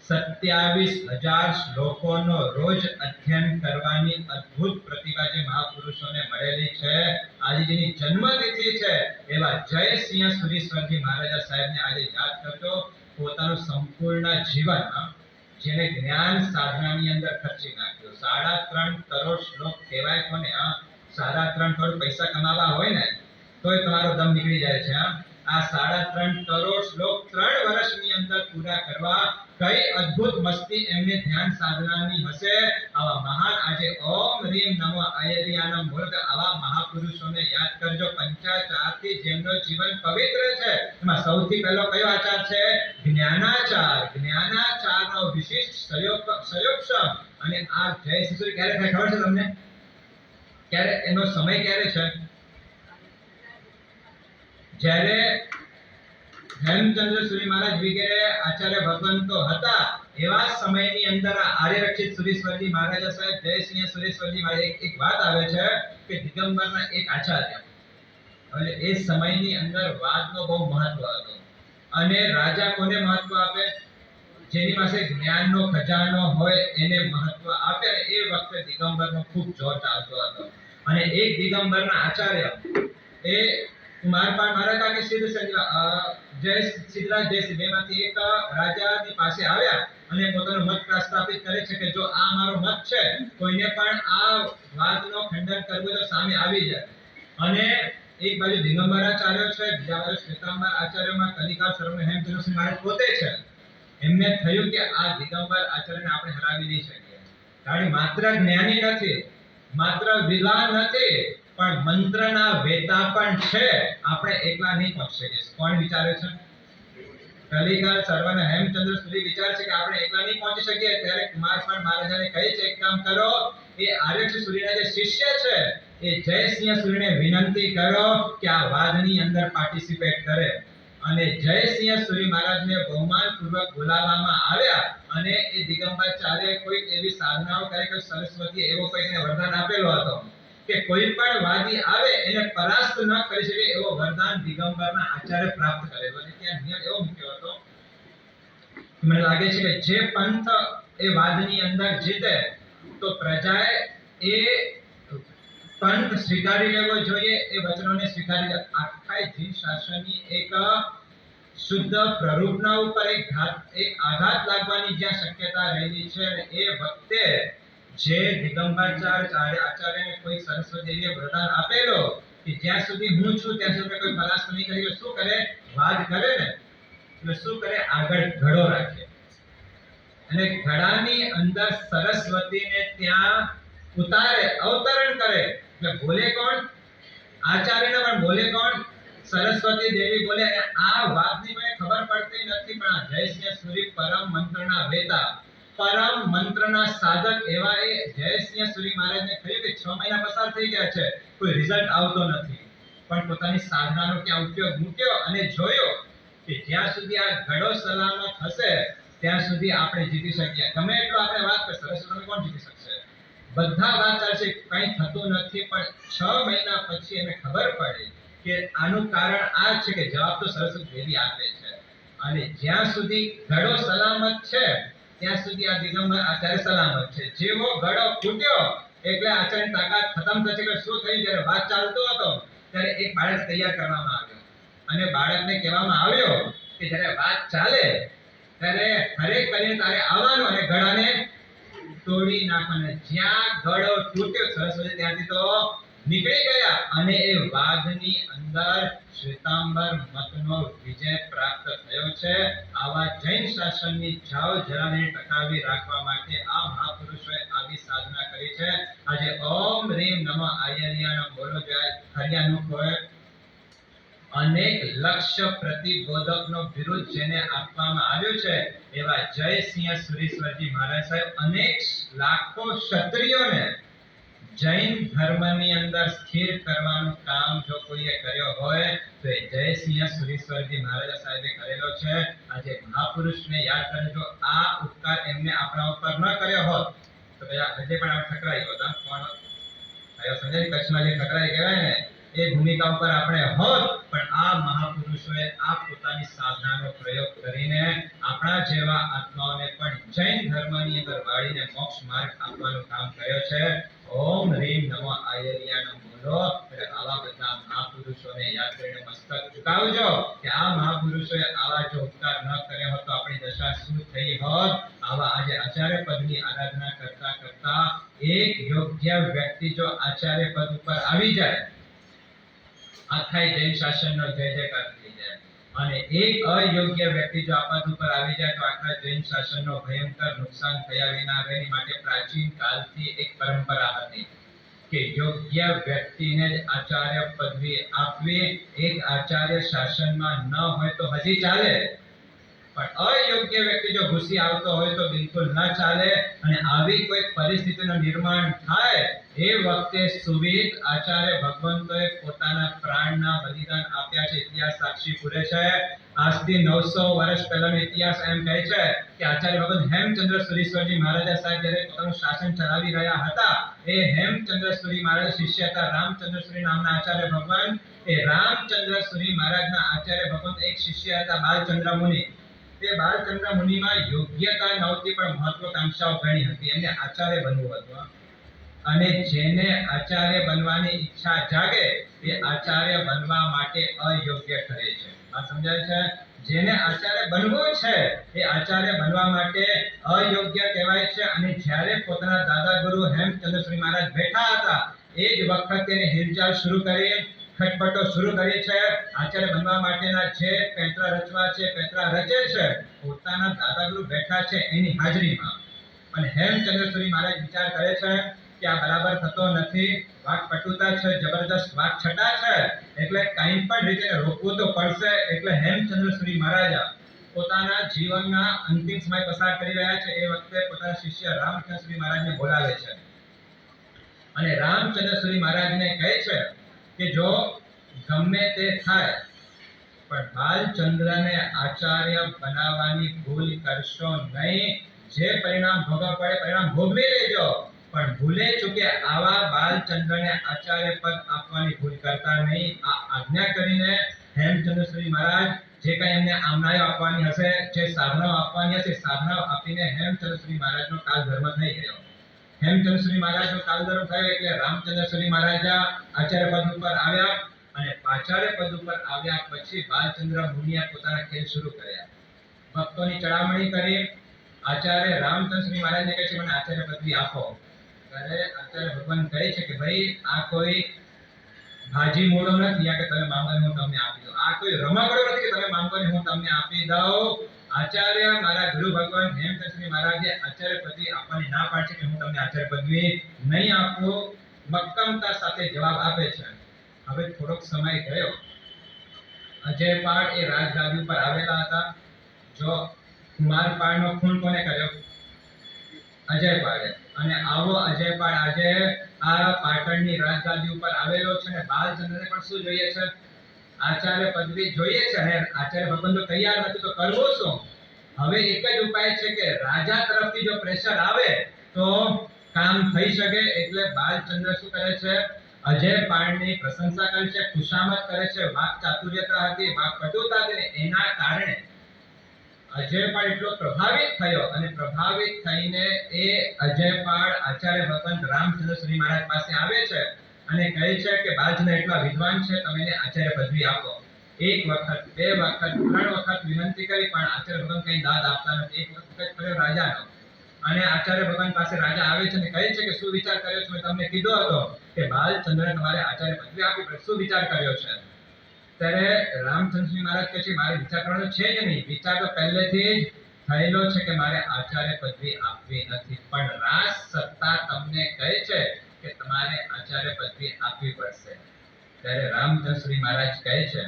Speaker 1: 27,000 શ્લોકોનો રોજ અધ્યયન કરવાની અદ્ભુત પ્રતિભા જે મહાપુરુષોને મળેલી છે. આજે જેની જન્મતિથિ છે એવા જયસિંહ સુરીશ્વરજી મહારાજા સાહેબને આજે યાદ કરજો. પોતાનું સંપૂર્ણ જીવન જેને જ્ઞાન સાધનાની અંદર ખર્ચી નાખ્યો. 3.5 કરોડ શ્લોક કહેવાય કોને? 3.5 કરોડ પૈસા કમાવા હોય ને તોય તમારો દમ નીકળી જાય છે. આ 3.5 કરોડ શ્લોક 3 વર્ષની અંદર પૂરા કરવા કઈ અદ્ભુત મસ્તી એમને ધ્યાન સાધનાની હશે. આવા મહાન આજે ઓમ રીમ નમો અયરિયાના મૂર્ત આવા મહાપુરુષોને યાદ કરજો. પંચાચારથી જેમનો જીવન પવિત્ર છે એમાં સૌથી પહેલો કયો આચાર છે? જ્ઞાનાચાર. જ્ઞાનાચારનો વિશિષ્ટ સયોક્ષમ. અને આ જયસિંહ સુરી ક્યારે થાય ખબર છે તમને? ક્યારે એનો સમય ક્યારે છે? જ્યારે હેમચંદ્ર સુરી મહારાજ વગેરે આચાર્ય ભગવંતો હતા એવા સમયની અંદર આર્યરક્ષિત સુરીશ્વરજી મહારાજા સાહેબ જયસિંહ સુરીશ્વરજી મહારાજ એક વાત આવે છે કે દિગંબરના એક આચાર્ય, એટલે એ સમયની અંદર વાદનો બહુ મહત્વ હતો. અને રાજા કોને મહત્વ આપે? જેની પાસે જ્ઞાનનો ખજાનો હોય એને મહત્વ આપે. એ વખતે દિગંબરનો ખૂબ જોર ચાલતો હતો. અને એક દિગંબરના આચાર્ય એ કુમારપાળ મહારાજા કે સિદ્ધરાજ જયસિંહ બેમાંથી એક રાજાની પાસે આવ્યા અને પોતાનો મત પ્રસ્થાપિત કરે છે કે જો આ મારો મત છે, કોઈને પણ આ વાતનો ખંડન કરવું તો સામે આવી જાય. અને એક બાજુ દિગંબર આચાર્ય છે, બીજા બાજુ શ્વેતાંબર આચાર્યમાં કલિકા સર્વને હેમચંદ્ર સુરી મહારાજ પોતે છે. એમને થયું કે આ દિગંબર આચાર્યને આપણે હરાવી નહીં શકીએ. કારણ માત્ર જ્ઞાની નથી, માત્ર વિદ્વાન નથી, પણ મંત્રના વેતા પણ છે. આપણે એકલા નહીં પહોંચી શકીએ. કોણ વિચારે છે? કલિકા સર્વને હેમચંદ્ર સુરી વિચાર છે કે આપણે એકલા નહીં પહોંચી શકીએ. ત્યારે કુમારપાળ મહારાજાને કહે છે એક કામ કરો, એ આર્યક્ષ સુરીના જે શિષ્ય છે એ જયસિંહ સુરીને વિનંતી કરો કે આ વાદની અંદર પાર્ટિસિપેટ કરે. અને જયસિંહ સુરી મહારાજને બહુમાનપૂર્વક બોલાવવામાં આવ્યા. અને એ દિગંબરાચાર્ય કોઈ એવી સાધનાઓ કરે કે સરસ્વતી એવો કોઈને વરદાન આપેલો હતો કે કોઈ પણ વાદી આવે એને પરાસ્ત ન કરી શકે એવો વરદાન દિગંબરના આચાર્ય પ્રાપ્ત કરેલો. અને ત્યાં નિયમ એવો મૂક્યો હતો, મને લાગે છે કે જે પંથ એ વાદની અંદર જીતે તો પ્રજાએ એ પંથ સ્વીકારી લેવો જોઈએ, એ વચનોને સ્વીકારી લે. આખા જીન શાસ્ત્રની એક શુદ્ધ પ્રરૂપના ઉપર એક આઘાત લાગવાની જ્યાં શક્યતા રહેલી છે. એ વખતે જે દિગંબરાચાર્યને કોઈ સરસ્વતી દેવીએ વરદાન આપેલો કે જ્યાં સુધી હું છું ત્યાં સુધી કોઈ પરાસ્ત નહીં કરી. શું કરે? વાદ કરે ને એટલે શું કરે? આગળ ઘડો રાખે અને ઘડાની અંદર સરસ્વતીને ત્યાં ઉતારે, અવતરણ કરે. એટલે બોલે કોણ? આચાર્યને પણ બોલે કોણ? સરસ્વતી દેવી બોલે. આ વાતની મને ખબર પડતી નથી, પણ આ જયસિંહ સુરી પરમ મંત્રના વેતા પરમ મંત્રના સાધક એવા એ જયસિંહ સુરી મહારાજને કહ્યું કે 6 મહિના પસાર થઈ ગયા છે, કોઈ રિઝલ્ટ આવતો નથી, પણ પોતાની સાધનાનો ત્યાં ઉપયોગ મૂક્યો અને જોયો કે જ્યાં સુધી આ ઘડો સલામત હશે ત્યાં સુધી આપણે જીતી શકીએ. ગમે એટલો આપણે વાત કરીએ, સરસ્વતીને કોણ જીતી શકશે? બધા વાત ચાલશે, કંઈ થતું નથી, પણ 6 મહિના પછી એને ખબર પડી કે આનું કારણ આ છે કે જવાબ તો સરસ્વતી દેવી આપે છે. અને જ્યાં સુધી ઘડો સલામત છે ત્યાં સુધી આ દિગંબર આચાર્ય સલામત છે. જેવો ઘડો ફૂટ્યો એટલે આચાર્યની તાકાત ખતમ થશે. કે શું થયું? જ્યારે વાત ચાલતો હતો ત્યારે એક બાળક તૈયાર કરવામાં આવ્યો અને બાળકને કહેવામાં આવ્યો કે જ્યારે વાત ચાલે ત્યારે હરેક કરીને તારે આવવાનું અને ઘડાને તોડી નાખવાના. જ્યાં ઘડો તૂટ્યો સરસ્વતી ત્યાંથી તો નીકળી ગયા અને એ વાઘની અંદર શ્વેતાંબર મતનો વિજય પ્રાપ્ત થયો છે. આવા જૈન શાસનની જાવ જલાને ટકાવી રાખવા માટે આ મહાપુરુષોએ આવી સાધના કરી છે. આજે ઓમ રીમ નમઃ આયર્યાનો બોલો જાય હરિયાનું હોય અનેક લક્ષ્ય પ્રતિબોધકનો બિરુદ જેને આપવામાં આવ્યું છે એવા જયસિંહ સુરીશ્વરજી મહારાજ સાહેબ અનેક લાખો ક્ષત્રિયોને જૈન ધર્મની અંદર સ્થિર કરવાનું કામ જો કોઈએ કર્યો હોય તો એ જયસિંહ સુરીશ્વરજી મહારાજ સાહેબે કરેલો છે. આજે મહાપુરુષને યાદ કરજો. આ ઉપકાર એમને આપણા ઉપર ન કર્યો હોત તો હજે પણ આપણે ઠકરાઈ હોત. પણ સમજાય, કચ્છમાં જે ઠકરાઈ કહેવાય ને એ ભૂમિકા ઉપર આપણે હોત, પણ આ મહાપુરુષોએ આ પોતાની સાધનાનો પ્રયોગ કરીને આપણા જેવા આત્માઓને પણ જૈન ધર્મની અંદર વાળીને મોક્ષ માર્ગ આપવાનું કામ કર્યો છે. ઓમ રીમ નમઃ આયર્યાનો બોલો. આવા બધા મહાપુરુષોને યાદ કરીને મસ્તક ઝુકાવજો કે આ મહાપુરુષોએ આવા જો ઉપકાર ન કર્યો હોત તો આપણી દશા શું થઈ હોત. આવા આજે આચાર્ય પદની આરાધના કરતા કરતા એક યોગ્ય વ્યક્તિ જો આચાર્ય પદ ઉપર આવી જાય આખા જૈન શાસનનો જય જયકાર થઈ જાય. અને એક અયોગ્ય વ્યક્તિ જો આ પદ ઉપર આવી જાય તો આખા જૈન શાસનનો ભયંકર નુકસાન થયા વિના રહે. માટે પ્રાચીન કાળથી એક પરંપરા હતી કે યોગ્ય વ્યક્તિને જ આચાર્ય પદવી આપવી. એક આચાર્ય શાસનમાં ન હોય તો હજી ચાલે, પણ અયોગ્ય વ્યક્તિ જો ઘૂસી આવતો હોય તો બિલકુલ ન ચાલે. અને આવી કોઈ પરિસ્થિતિનું નિર્માણ થાય એ વખતે સુવિદ આચાર્ય ભગવંતોએ પોતાના પ્રાણના બલિદાન આપ્યા છે. ઇતિહાસ સાક્ષી પૂરે છે. આજથી 900 વર્ષ પહેલાનો ઇતિહાસ એમ કહે છે કે આચાર્ય ભગવંત હેમચંદ્ર સુરીશ્વરજી મહારાજ સાહેબ જ્યારે પોતાનું શાસન ચલાવી રહ્યા હતા એ હેમચંદ્ર સુરી મહારાજ શિષ્ય હતા રામચંદ્ર સુરી નામના આચાર્ય ભગવાન. એ રામચંદ્ર સુરી મહારાજના આચાર્ય ભગવંત એક શિષ્ય હતા બાલચંદ્ર મુનિ. તે બાલચંદ્ર મુનિમાં યોગ્યતા નહોતી પણ મહત્વાકાંક્ષાઓ ઘણી હતી. એમને આચાર્ય બનવું હતું. અને જેને આચાર્ય બનવાની ઈચ્છા જાગે તે આચાર્ય બનવા માટે અયોગ્ય ઠરે છે. આ સમજાય છે? જેને આચાર્ય બનવું છે એ આચાર્ય બનવા માટે અયોગ્ય કહેવાય છે. અને જ્યારે પોતાના દાદા ગુરુ હેમચંદ્ર સુરી મહારાજ બેઠા હતા એ જ વખતે તેને હિલચાલ શરૂ કરી, ખટપટો શરૂ કરી છે. આચાર્ય બનવા માટેના જે પેંતરા રચવા છે, પેંતરા રચે છે પોતાના દાદા ગુરુ બેઠા છે એની હાજરીમાં. અને હેમચંદ્ર સુરી મહારાજ વિચાર કરે છે કે આ બરાબર થતો નથી, વાક પટુતા છે, જબરદસ્ત વાક છટા છે, એટલે કંઈ પણ રીતે રોકવું તો પડશે. એટલે હેમચંદ્ર સુરી મહારાજ પોતાના જીવનના અંતિમ સમય પસાર કરી રહ્યા છે એ વખતે પોતાના શિષ્ય રામચંદ્ર સુરી મહારાજને બોલાવે છે અને રામચંદ્ર સુરી મહારાજને કહે છે કે જો ગમે તે થાય પણ બાલચંદ્રને આચાર્ય બનાવવાની ભૂલ કરશો નહીં. જે પરિણામ ભોગવવું પડે પરિણામ ભોગવી લેજો, પણ ભૂલે ચૂકે આવા બાલચંદ્રને આચાર્ય પદ આપવાની ભૂલ કરતા નહીં. આ આજ્ઞા કરીને હેમચંદ્ર સુરી મહારાજ જે કંઈ એમને આમનાઓ આપવાની હશે, જે સાધનાઓ આપવાની હશે, સાધનાઓ આપીને હેમચંદ્ર સુરી મહારાજનો કાલ ધર્મ થઈ ગયો. હેમચંદ્ર સુરી મહારાજનો કાલ ધર્મ થયો એટલે રામચંદ્ર સુરી મહારાજ આચાર્ય પદ ઉપર આવ્યા. અને આચાર્ય પદ ઉપર આવ્યા પછી બાલચંદ્ર મુનિએ પોતાના ખેલ શરૂ કર્યા. ભક્તોની ચડામણી કરી. આચાર્ય રામચંદ્ર સુરી મહારાજને કહે છે મને આચાર્ય પદવી આપો. ત્યારે આચાર્ય ભગવાન કહે છે કે ભાઈ આ કોઈ ભાજી મૂળો નથી કે તમે માંગો હું તમને આપી દઉં. આ કોઈ રમકડો નથી કે તમે માંગો હું તમને આપી દઉં. આચાર્ય મારા ગુરુ ભગવાન હેમચંદ્ર સુરી મહારાજે આચાર્ય પદવી આપવાની ના પાડી છે કે હું તમને આચાર્ય પદવી નહીં આપું. મક્કમતા સાથે જવાબ આપે છે. હવે થોડોક સમય ગયો. અજયપાળ એ રાજગાદી ઉપર આવેલા હતા. જો કુમારપાળનો ખૂન કોને કર્યો? અજયપાળે. અને આવો અજયપાળ આજે આ પાટણની રાજગાદી ઉપર આવેલો છે અને બાલચંદ્રને પણ શું જોઈએ છે? આચાર્ય પદવી જોઈએ છે. અને આચાર્ય ભગવાન તો તૈયાર નથી, તો કરવું શું? હવે એક જ ઉપાય છે કે રાજા તરફથી જો પ્રેશર આવે તો કામ થઈ શકે. એટલે બાલચંદ્ર શું કરે છે? અજયપાળની પ્રશંસા કરે છે, ખુશામત કરે છે. વાક ચાતુર્યતા હતી, વાક પટુતા હતી, એના કારણે અજયપાળ એટલો પ્રભાવિત થયો અને પ્રભાવિત થઈને એ અજયપાળ આચાર્ય ભગવંત રામચંદ્ર શ્રી મહારાજ પાસે આવે છે અને કહે છે કે બાલચંદ્ર એટલા વિદ્વાન છે, તમે એને આચાર્ય પદવી આપો. એક વખત, બે વખત, ત્રણ વખત વિનંતી કરી પણ આચાર્ય ભગવાન કઈ દાદ આપતા નથી. એક વખત કર્યો રાજાનો અને આચાર્ય ભગવાન પાસે રાજા આવે છે અને કહે છે કે શું વિચાર કર્યો છે? મેં તમને કીધો હતો કે બાલચંદ્રને તમારે આચાર્ય પદવી આપવી પડે, શું વિચાર કર્યો છે? ત્યારે રામચંદ્રજી મહારાજ કહે છે મારે વિચાર કરવાનો છે જ નહીં, વિચાર તો પહેલેથી જ થયેલો છે કે મારે આચાર્ય પદવી આપવી નથી, પણ રાજ સત્તા તમને કહે છે કે તમારે આચાર્ય પદવી આપવી પડશે. ત્યારે રામચંદ્રજી મહારાજ કહે છે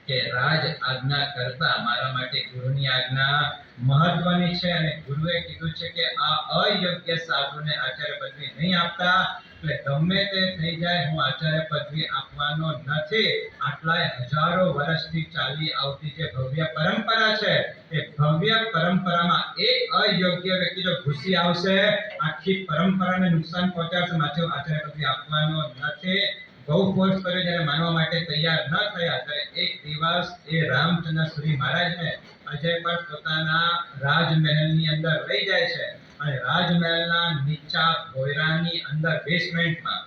Speaker 1: કે રાજ આજ્ઞા કરતા મારા માટે ગુરુની આજ્ઞા મહત્વની છે અને ગુરુએ કીધું છે કે આ અયોગ્ય સાધુને આચાર્ય પદવી નહીં આપતા. એટલે ગમે તે થઈ જાય, હું આચાર્ય પદવી આપવાનો નથી. આટલા હજારો વર્ષથી ચાલી આવતી જે ભવ્ય પરંપરા છે, એ ભવ્ય પરંપરામાં એક અયોગ્ય વ્યક્તિ જો ઘૂસી આવશે, આખી પરંપરાને નુકસાન પહોંચાડશે. માટે આચાર્ય પદવી આપવાનો નથી. બહુ ફોર્સ કર્યો, જ્યારે માનવા માટે તૈયાર ન થયા ત્યારે એક દિવસ એ રામચંદ્ર શ્રી મહારાજને અજયપાળ પોતાના રાજમહેલની અંદર લઈ જાય છે અને રાજમહેલના નીચા ભોયરાની અંદર બેસમેન્ટમાં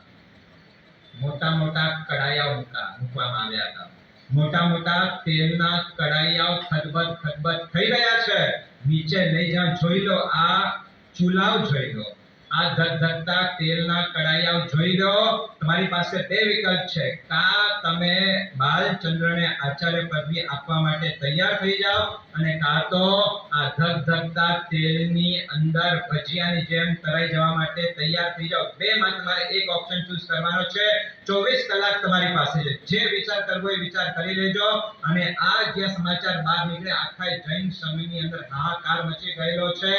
Speaker 1: મોટા મોટા કડાયાઓ મૂકવામાં આવ્યા હતા. મોટા મોટા તેલના કડાયાઓ ખદબદ થઈ રહ્યા છે. નીચે લઈ જાઓ, જોઈ લો, આ ચૂલાઓ જોઈ લો, આ ધગધગતા તેલના કડાયાઓ જોઈ લો. તમારી પાસે બે વિકલ્પ છે, કાં તમે બાલચંદ્રને આચાર્ય પદવી આપવા માટે તૈયાર થઈ જાઓ અને કાં તો આ ધગધગતા તેલની અંદર ભજીયાની જેમ તરાઈ જવા માટે તૈયાર થઈ જાઓ. બેમાં તમારે એક ઓપ્શન ચૂઝ કરવાનો છે. 24 કલાક તમારી પાસે છે, જે વિચાર કરવો એ વિચાર કરી લેજો. અને આ જે સમાચાર બહાર નીકળે, આખા જૈન સમયની અંદર હાહાકાર મચી ગયેલો છે.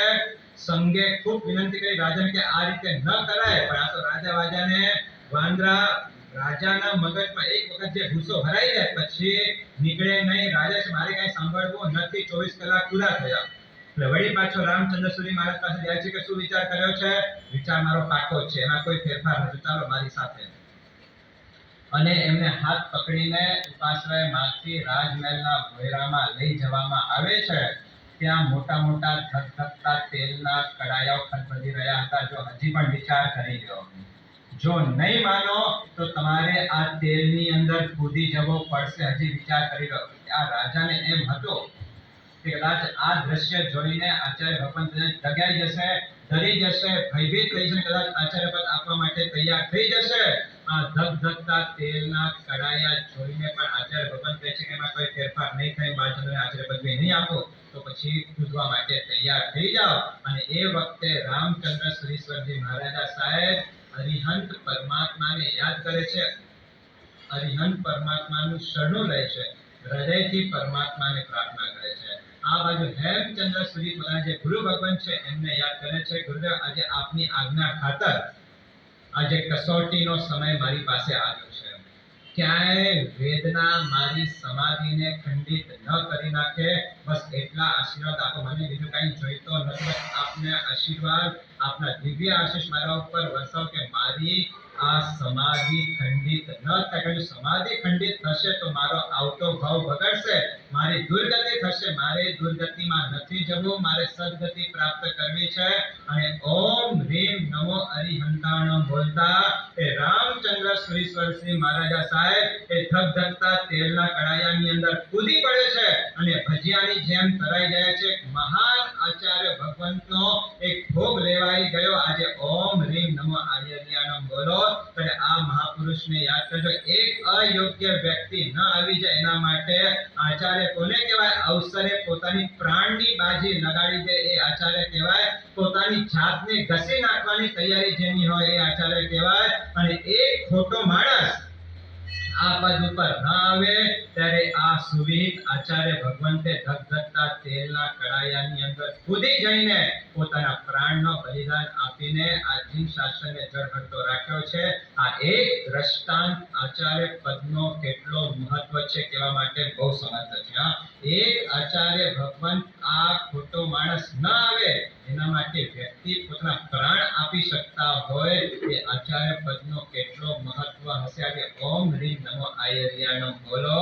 Speaker 1: સંઘે ખૂબ વિનંતી કરી રાજાને કે આ રીતે ન કરાય, પણ આ તો રાજાને વાંદરા રાજાના મગજમાં એક વખત જે ગુસ્સો ભરાઈ જાય પછી નીકળે નહીં. રાજા છે મારે કઈ સાંભળવું નથી. 24 કલાક પૂરા થયા એટલે વળી પાછો રામચંદ્ર સૂરી મહારાજ પાસે જાય છે કે શું વિચાર કર્યો છે? વિચાર મારો પાકો છે, એમાં કોઈ ફેરફાર નથી, ચાલો મારી સાથે. અને એમને હાથ પકડીને ઉપાશ્રયમાંથી રાજમહેલના ભોયરામાં લઈ જવામાં આવે છે. ત્યાં મોટા મોટા ધગધગતા તેલના કડાયાઓ ખદબદી રહ્યા હતા. જો હજી પણ વિચાર કરી લો, જો નહીં માનો તો તમારે આ તેલની અંદર કૂદી જવો પડશે. હજી વિચાર કરી લો. આ રાજાને એમ હતું કે કદાચ આ દ્રશ્ય જોઈને આચાર્ય ભગવાન ડગાઈ જશે, ડરી જશે, ભયભીત થઈ જશે, કદાચ આચાર્ય પદ આપવા માટે તૈયાર થઈ જશે. આ ધગધગતા તેલના કડાયા જોઈને પણ આચાર્ય ભગવાન કહે છે કે એમાં કોઈ ફેરફાર નહીં થાય, બાલચંદ્રને આચાર્ય પદવી નહીં આપો તો પછી કૂદવા માટે તૈયાર થઈ જાઓ. અને એ વખતે રામચંદ્ર શ્રીશ્વરજી મહારાજા સાહેબ અરિહંત પરમાત્માને યાદ કરે છે, અરિહંત પરમાત્માનું શરણું લે છે, હૃદયથી પરમાત્માને પ્રાર્થના કરે છે. આ બાજુ હેમચંદ્ર સૂરી જે ગુરુ ભગવાન છે એમને યાદ કરે છે, ગુરુદેવ આજે આપની આજ્ઞા ખાતર આજે કસોટીનો સમય મારી પાસે આવ્યો છે. ક્યાંય વેદના મારી સમાધિને ખંડિત ન કરી નાખે, બસ એટલા આશીર્વાદ આપો મને, બીજું કઈ જોઈતો નથી. બસ આપને આશીર્વાદ, આપના દિવ્ય આશીષ મારા ઉપર વરસાવ કે મારી આ સમાધિ ખંડિત ન થાય. સમાધિ ખંડિત થશે તો મારો આવતો ભાવ બગડશે, મારી દુર્ગતિ થશે. મારે દુર્ગતિમાં નથી જવું, મારે સદગતિ પ્રાપ્ત કરવી છે. અને ઓમ રીમ નમો અરિહંતાણમ બોલતા એ રામચંદ્ર શ્રીશ્વરસિંહ મહારાજા સાહેબ એ ધગધગતા તેલના કડાયાની અંદર કૂદી પડે છે અને ભજીયાની જેમ તરાઈ જાય છે. મહાન આચાર્ય ભગવંતનો એક ભોગ લેવાઈ ગયો. આજે ઓમ રીમ નમો આર્યજ્ઞાનમ બોલો. અને આ મહાપુરુષને યાદ કરજો. એક અયોગ્ય વ્યક્તિ ન આવી જાય એના માટે આચાર્ય કોને કહેવાય? અવસરે પોતાની પ્રાણની બાજી લગાડી દે એ આચાર્ય કહેવાય. પોતાની જાતને ઘસી નાખવાની તૈયારી જેની હોય એ આચાર્ય કહેવાય. અને એક ખોટો માણસ આ પદ ઉપર ન આવે ત્યારે આ સુવિહિત આચાર્ય ભગવંતે ધગધગતા તેલના કડાયાની અંદર કૂદી જઈને પોતાના પ્રાણનો બલિદાન આપીને આ જીન શાસનને જળહળતો રાખ્યો છે. આ એક દ્રષ્ટાંત આચાર્ય પદનો કેટલો મહત્વ છે કહેવા માટે બહુ સમર્થ છે. એક આચાર્ય ભગવંત આ ખોટો માણસ ન આવે એના માટે વ્યક્તિ પોતાના પ્રાણ આપી શકતા હોય એ આચાર્ય પદનો કેટલો મહત્વ હશે. આજે ઓમ રીમ નમો આયર્યાણમ બોલો.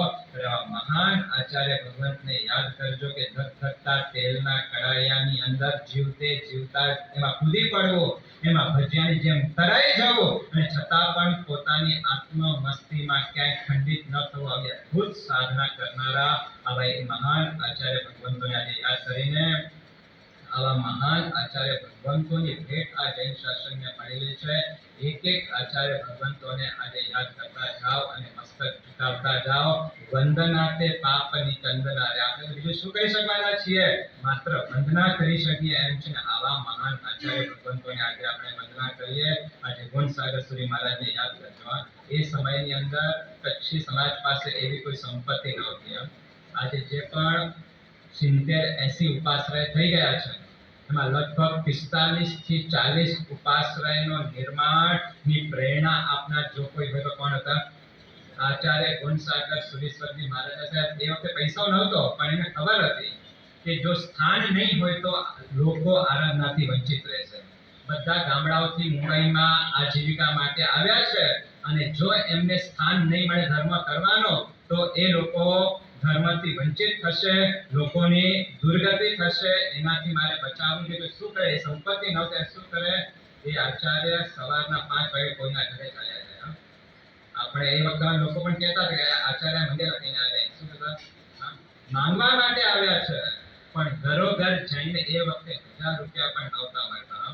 Speaker 1: મહાન આચાર્ય ભગવંતને યાદ કરજો કે ધગધગતા તેલના કડાયાની અંદર જીવતે જીવતા એમાં કૂદી પડવું, એમાં ભજીયાની જેમ તરાઈ જવું અને છતાં પણ પોતાની આત્મ મસ્તીમાં ક્યાંય ખંડિત ન થવું, આવી અદ્ભુત સાધના કરનારા આવા મહાન આચાર્ય ભગવંતોને આજે યાદ કરીને આવા મહાન આચાર્ય ભગવંતોની ભેટ આ જૈન શાસનને મળેલી છે. એક એક આચાર્ય ભગવંતોને આજે યાદ કરતા જાઓ અને મસ્તક ઝુકાવતા જાઓ. વંદનાતે પાપ નિકંદના. આપણે બીજું શું કરી શકવાના છીએ? માત્ર વંદના કરી શકીએ એમ છે. આવા મહાન આચાર્ય ભગવંતોને આજે આપણે વંદના કરીએ. આજે ગુણસાગર સુરી મહારાજને યાદ કરજો. એ સમયની અંદર કચ્છી સમાજ પાસે એવી કોઈ સંપત્તિ નહોતી. આજે જે પણ 70-80 ઉપાશ્રય થઈ ગયા છે એમાં લગભગ 45 થી 40 ઉપાશ્રયનો નિર્માણની પ્રેરણા આપનાર જો કોઈ હોય તો કોણ હતા? આચાર્ય ગુણસાગર સુરીશ્વરજી મહારાજ સાહેબ. એ વખતે પૈસો નહોતો પણ એને ખબર હતી કે જો સ્થાન નહીં હોય તો લોકો આરાધનાથી વંચિત રહેશે. બધા ગામડાઓથી મુંબઈમાં આજીવિકા માટે આવ્યા છે અને જો એમને સ્થાન નહીં મળે ધર્મ કરવાનો તો એ લોકો ધર્મથી વંચિત થશે, લોકોની દુર્ગતિ થશે. એનાથી મારે બચાવવું છે. તો શું કરે? સંપત્તિ ન હોય શું કરે? એ આચાર્ય સવારના 5 વાગે કોઈના ઘરે ચાલ્યા જાય. આપણે એ વખતે લોકો પણ કહેતા કે આચાર્ય મંદિર લઈને આવ્યા. શું કહેતા? માંગવા માટે આવ્યા છે. પણ ઘરોઘર જઈને એ વખતે 1000 રૂપિયા પણ નહોતા મળતા.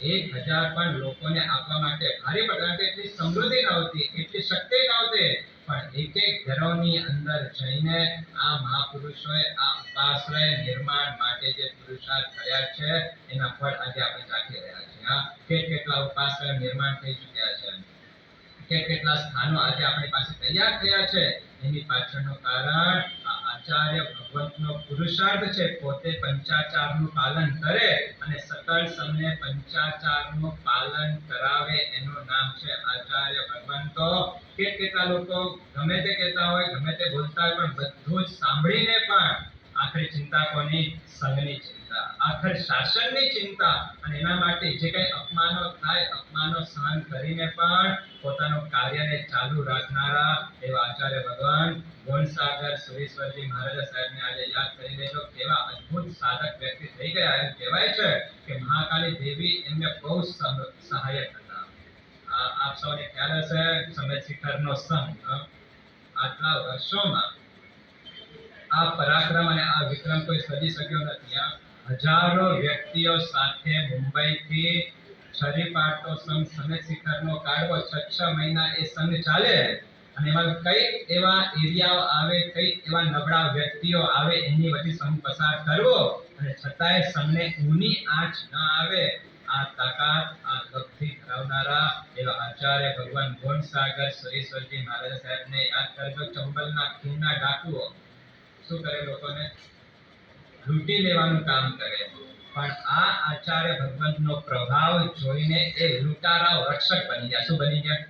Speaker 1: 1000 પણ લોકોને આપવા માટે ભારે પડતા. એટલી સમૃદ્ધિ નહોતી, એટલી શક્તિ નહોતી. પણ એક એક ઘરોની અંદર જઈને આ મહાપુરુષોએ આ ઉપાશ્રય નિર્માણ માટે જે પુરુષાર્થ કર્યા છે એના ફળ આજે આપણે ચાખી રહ્યા છીએ. કેટલા ઉપાશ્રય નિર્માણ થઈ ચૂક્યા છે, કેટલા સ્થાનો આજે આપણી પાસે તૈયાર થયા છે. એની પાછળનું કારણ આ આચાર્ય ભગવંતનો પુરુષાર્થ છે. પોતે પંચાચારનું પાલન કરે અને સકળ સમને પંચાચારનું પાલન કરાવે એનું નામ છે આચાર્ય ભગવંતો. કેટલા લોકો ગમે તે કહેતા હોય, ગમે તે બોલતા હોય, પણ બધું જ સાંભળીને પણ આખરી ચિંતા કોની? સંઘની ચિંતા, આખર શાસનની ચિંતા. અને એના માટે જે કઈ અપમાનો થાય, અપમાનો સહન કરીને પણ પોતાનું કાર્યને ચાલુ રાખનારા એવા આચાર્ય ભગવાન ગુણસાગર સુરીશ્વરજી મહારાજ સાહેબને આજે યાદ કરી લેજો. કેવા અદ્ભુત સાધક વ્યક્તિ થઈ ગયા. એમ કહેવાય છે કે મહાકાલી દેવી એમને બહુ સહાયક હતા. આપ સૌને ખ્યાલ હશે સમય શિખરનો સંઘ આટલા વર્ષોમાં આ પરાક્રમ અને આ વિક્રમ કોઈ સજી શક્યો નથી. હજારો વ્યક્તિઓ સાથે મુંબઈથી છરી પાડતો સંઘ સમય શિખરનો કાઢવો. 6 મહિના એ સંઘ ચાલે અને એમાં કઈક એવા એરિયાઓ આવે, કઈક એવા નબળા વ્યક્તિઓ આવે, એની વચ્ચે સંઘ પસાર કરવો અને છતાંય સંઘને ઊની આંચ ન આવે. આ તાકાત, આ ભક્તિ ધરાવનારા એવા આચાર્ય ભગવાન ગુણસાગર સુરીશ્વરજી મહારાજ સાહેબને યાદ કરજો. ચંબલના ખીણના ડાકુઓ શું કરે? લોકોને લૂંટી લેવાનું કામ કરે. પણ આ આચાર્ય ભગવંતનો પ્રભાવ જોઈને એ લૂંટારાઓ રક્ષક બની ગયા. શું બની ગયા?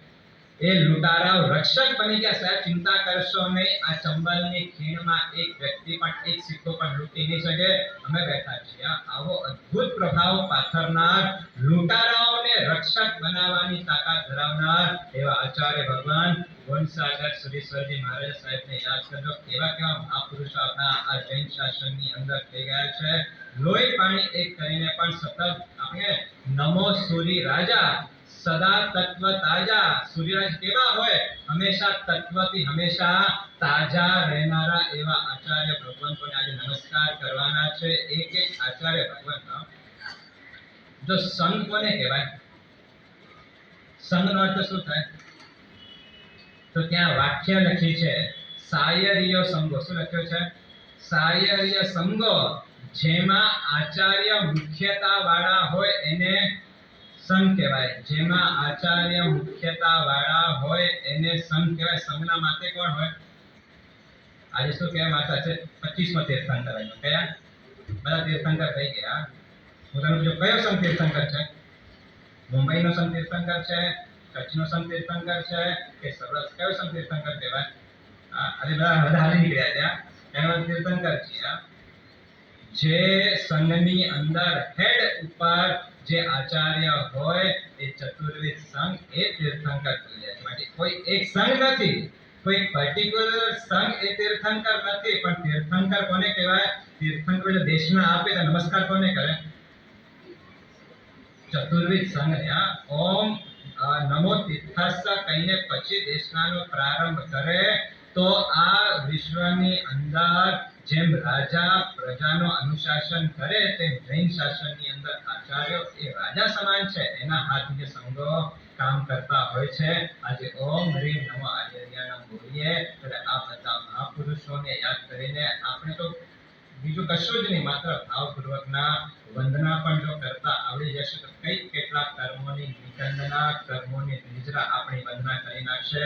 Speaker 1: એ લૂંટારાઓ રક્ષક બની ગયા. સાહેબ ચિંતા કરશો નહીં. આ ચંબલની ખીણમાં એક વ્યક્તિ પણ એક સિક્કો પણ લૂંટી નહીં શકે. અમે બેઠા છીએ. આવો અદ્ભુત પ્રભાવ પાથરનાર, લૂંટારાઓને રક્ષક બનાવવાની તાકાત ધરાવનાર એવા આચાર્ય ભગવાન ગુણસાગર સુરીશ્વરજી મહારાજ સાહેબને યાદ કરજો. કેવા મહાપુરુષો આપણા આ જૈન શાસનની અંદર થઈ ગયા છે. લોહી પાણી એક કરીને પણ સતત આપણે નમો સૂરી રાજા સદા તત્વ તાજા. સૂર્યરાજ કેવા હોય? હંમેશા તત્વથી હંમેશા તાજા રહેનારા એવા આચાર્ય ભગવંતોને આજે નમસ્કાર કરવાના છે. એક એક આચાર્ય ભગવંત. જો સંઘ કોને કહેવાય? સંઘનો અર્થ શું થાય? તો ત્યાં વાક્ય લખી છે સાયર્ય સંઘો. શું લખ્યો છે? સાયર્ય સંઘો. જેમાં આચાર્ય મુખ્યતા વાળા હોય એને સંઘ કહેવાય. જેમાં આચાર્ય મુખ્યતા વાળા હોય એને સંઘ કહેવાય. સંઘના માથે કોણ હોય? આજે શું કહેવાય માતા છે? 25મો તીર્થંકર આવ્યો. કયા? બધા તીર્થંકર થઈ ગયા. હું તમને પૂછું, કયો સંઘ તીર્થંકર છે? મુંબઈનો સંઘ તીર્થંકર છે, કચ્છનો સંઘ તીર્થંકર છે કે સૌરાષ્ટ્ર? કયો સંઘ તીર્થંકર કહેવાય? આજે બધા હાલી નીકળ્યા ત્યાં એવા તીર્થંકર છે. જે સંઘની અંદર હેડ ઉપર જે આચાર્ય હોય એ ચતુર્વિધ સંઘ એ તીર્થંકર કહેવાય. માટે કોઈ એક સંઘ નથી, કોઈ પર્ટિક્યુલર સંઘ એ તીર્થંકર નથી. પણ તીર્થંકર કોને કહેવાય? તીર્થંકર જે દેશના આપે તો નમસ્કાર કોને કરે? ચતુર્વિધ સંઘને. ઓમ નમો તીર્થસ્થ કહીને પછી દેશનાનો પ્રારંભ કરે તો આ વિશ્વની અંદર જેમ રાજા પ્રજાનો અનુશાસન કરે તેમ જૈન શાસનની અંદર આચાર્યો એ રાજા સમાન છે. એના હાથ નીચે સંઘો કામ કરતા હોય છે. આજે ઓમ હ્રીમ નમો આચાર્યના બોલીએ એટલે આ બધા મહાપુરુષોને યાદ કરીને આપણે તો બીજું કશું જ નહીં, માત્ર ભાવપૂર્વકના વંદના પણ જો કરતા આવડી જશે તો કઈ કેટલા કર્મોની નિકંદના, કર્મોની નિજરા આપણી વંદના કરી નાખશે.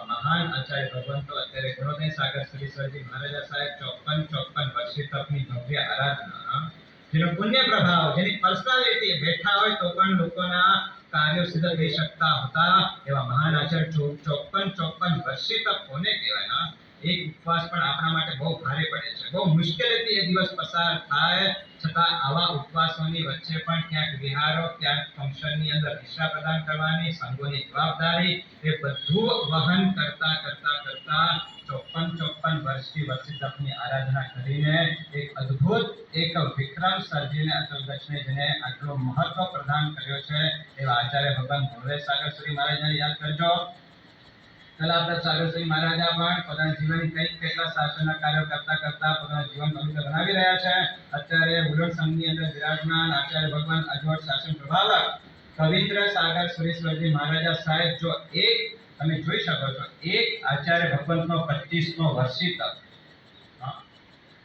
Speaker 1: મહાન આચાર્ય ભગવંતો અત્યારે ગુણોદય સાગર શ્રીશ્વરજી મહારાજા સાહેબ 54 વર્ષી તપની ભવ્ય આરાધના, જેનો પુણ્ય પ્રભાવ, જેની પર્સનાલિટી બેઠા હોય તો પણ લોકોના કાર્યો સિદ્ધ થઈ શકતા હતા એવા મહાન આચાર્ય 54 વર્ષી તપ કોને કહેવાય? એક ઉપવાસ પણ આપણા માટે બહુ ભારે પડે છે. બહુ મુશ્કેલીથી એ દિવસ પસાર થાય છતાં આવા ઉપવાસોની વચ્ચે પણ ક્યાંક વિહારો, ક્યાંક ફંક્શનની અંદર દિશા પ્રદાન કરવાની, સંઘોની જવાબદારી એ બધું વહન કરતા 54 વર્ષથી વર્ષી તપની આરાધના કરીને એક અદ્ભુત એક વિક્રમ સર્જીને અટલ દક્ષને જેને આટલો મહત્વ પ્રદાન કર્યો છે એવા આચાર્ય ભગવાન ગુણોદય સાગર શ્રી મહારાજને યાદ કરજો. કલાપ્રદ સાગર શ્રી મહારાજા પણ પોતાના જીવન કઈક કેટલા શાસનના કાર્યો કરતા પોતાનું જીવન પવિત્ર બનાવી રહ્યા છે. અત્યારે ઉલટ સંઘની અંદર વિરાજમાન આચાર્ય ભગવાન અજોડ શાસન પ્રભાવક કવિન્દ્ર સાગર સુરેશ્વરજી મહારાજા સાહેબ જો એક તમે જોઈ શકો છો, એક આચાર્ય ભગવંતનો 25મો વર્ષી તપ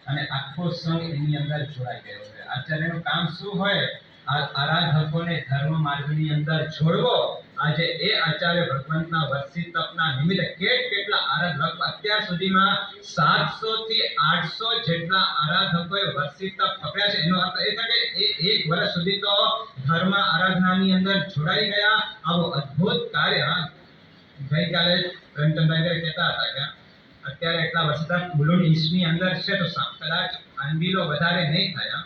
Speaker 1: અને આખો સંઘ એની અંદર જોડાઈ ગયો છે. આચાર્યનું કામ શું હોય? આરાધકોને ધર્મ માર્ગની અંદર જોડવો. આજે એ આચાર્ય ભગવંતના વર્ષી તપના નિમિત્તે કેટલા આરાધક અત્યાર સુધીમાં 700 થી 800 જેટલા આરાધકોએ વર્ષી તપ પકડ્યા છે. એનો અર્થ એ થાય કે એ 1 વર્ષ સુધી તો ધર્મ આરાધનાની અંદર જોડાઈ ગયા. આવો અદ્ભુત કાર્ય ગઈકાલે પ્રેમચંદ્રભાઈ કહેતા હતા કે અત્યારે એટલા વર્ષ તક બુલુન ઈસ્ટની અંદર છે તો કદાચ આંબીલો વધારે નહીં થયા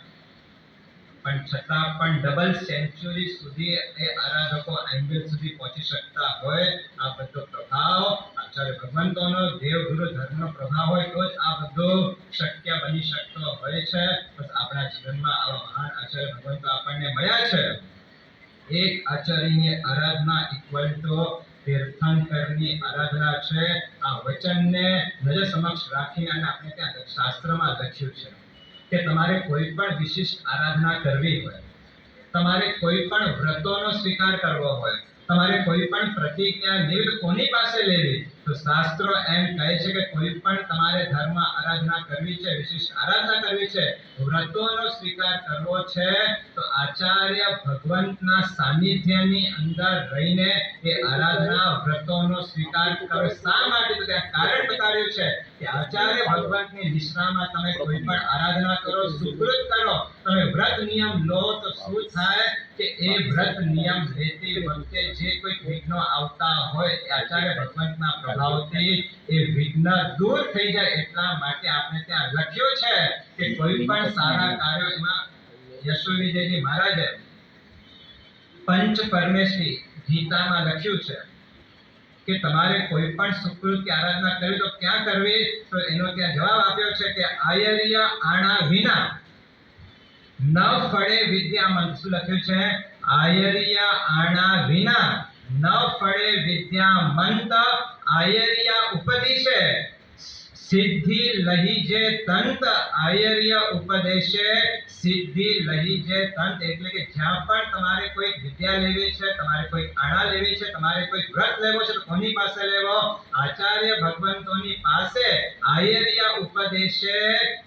Speaker 1: પણ છતાં પણ ડબલ સેન્ચુરી સુધી એ આરાધકો એંગલ સુધી પહોંચી શકતા હોય. આ બધો પ્રભાવ આચાર્ય ભગવંતોનો દેવગુરુ ધર્મનો પ્રભાવ હોય તો જ આ બધો શક્ય બની શકતો હોય છે. બસ આપણા જીવનમાં આવા મહાન આચાર્ય ભગવંતો આપણને મળ્યા છે. એક આચાર્યની આરાધના ઇક્વલ ટુ તીર્થંકરની આરાધના છે. આ વચનને નજર સમક્ષ રાખીને અને આપણે ત્યાં શાસ્ત્રમાં લખ્યું છે કે તમારે કોઈ પણ વિશિષ્ટ આરાધના કરવી હોય, તમારે કોઈ પણ વ્રતોનો સ્વીકાર કરવો હોય, તમારે કોઈ પણ પ્રતિજ્ઞા નિર્ણય કોની પાસે લેવી તો શાસ્ત્રો એમ કહે છે કે કોઈ પણ તમારે ધર્મ આરાધના કરવી છે, વિશિષ્ટ આરાધના કરવી છે, વ્રતોનો સ્વીકાર કરવો છે તો આચાર્ય ભગવંતના સાનિધ્યની અંદર રહીને એ આરાધના વ્રતોનો સ્વીકાર કરો. શા માટે? તો ત્યાં કારણ બતાવ્યું છે કે આચાર્ય ભગવંતની નિશ્રામાં તમે કોઈ પણ આરાધના કરો, સુકૃત કરો, તમે વ્રત નિયમ લો તો શું થાય કે એ વ્રત નિયમ લેતી વખતે જે કોઈ વિઘ્નો આવતા હોય એ આચાર્ય ભગવંતના પ્રભાવથી એ વિઘ્ન દૂર થઈ જાય. એટલા માટે આપણે ત્યાં લખ્યું છે કે કોઈ પણ સારા કાર્યો, એમાં યશોવિજયજી મહારાજે પંચ પરમેશ્વરી ગીતામાં લખ્યું છે કે તમારે કોઈ પણ સુકૃતિ આરાધના કરવી તો ક્યાં કરવી? તો એનો ત્યાં જવાબ આપ્યો છે કે આયર્ય આણા વિના ન ફળે વિદ્યામંત. શું લખ્યું છે? આયર્ય આણા વિના ન ફળે વિદ્યામંત. આયર્ય ઉપદિશે સિદ્ધિ લહી જે તંત આયર્ય ઉપદેશે. સિદ્ધિ લહી જે તંત એટલે કે જ્યાં પણ તમારે કોઈ વિદ્યા લેવી છે, તમારે કોઈ આણા લેવી છે, તમારે કોઈ વ્રત લેવો છે, તો કોની પાસે લેવો? આચાર્ય ભગવંતોની પાસે. આયર્ય ઉપદેશે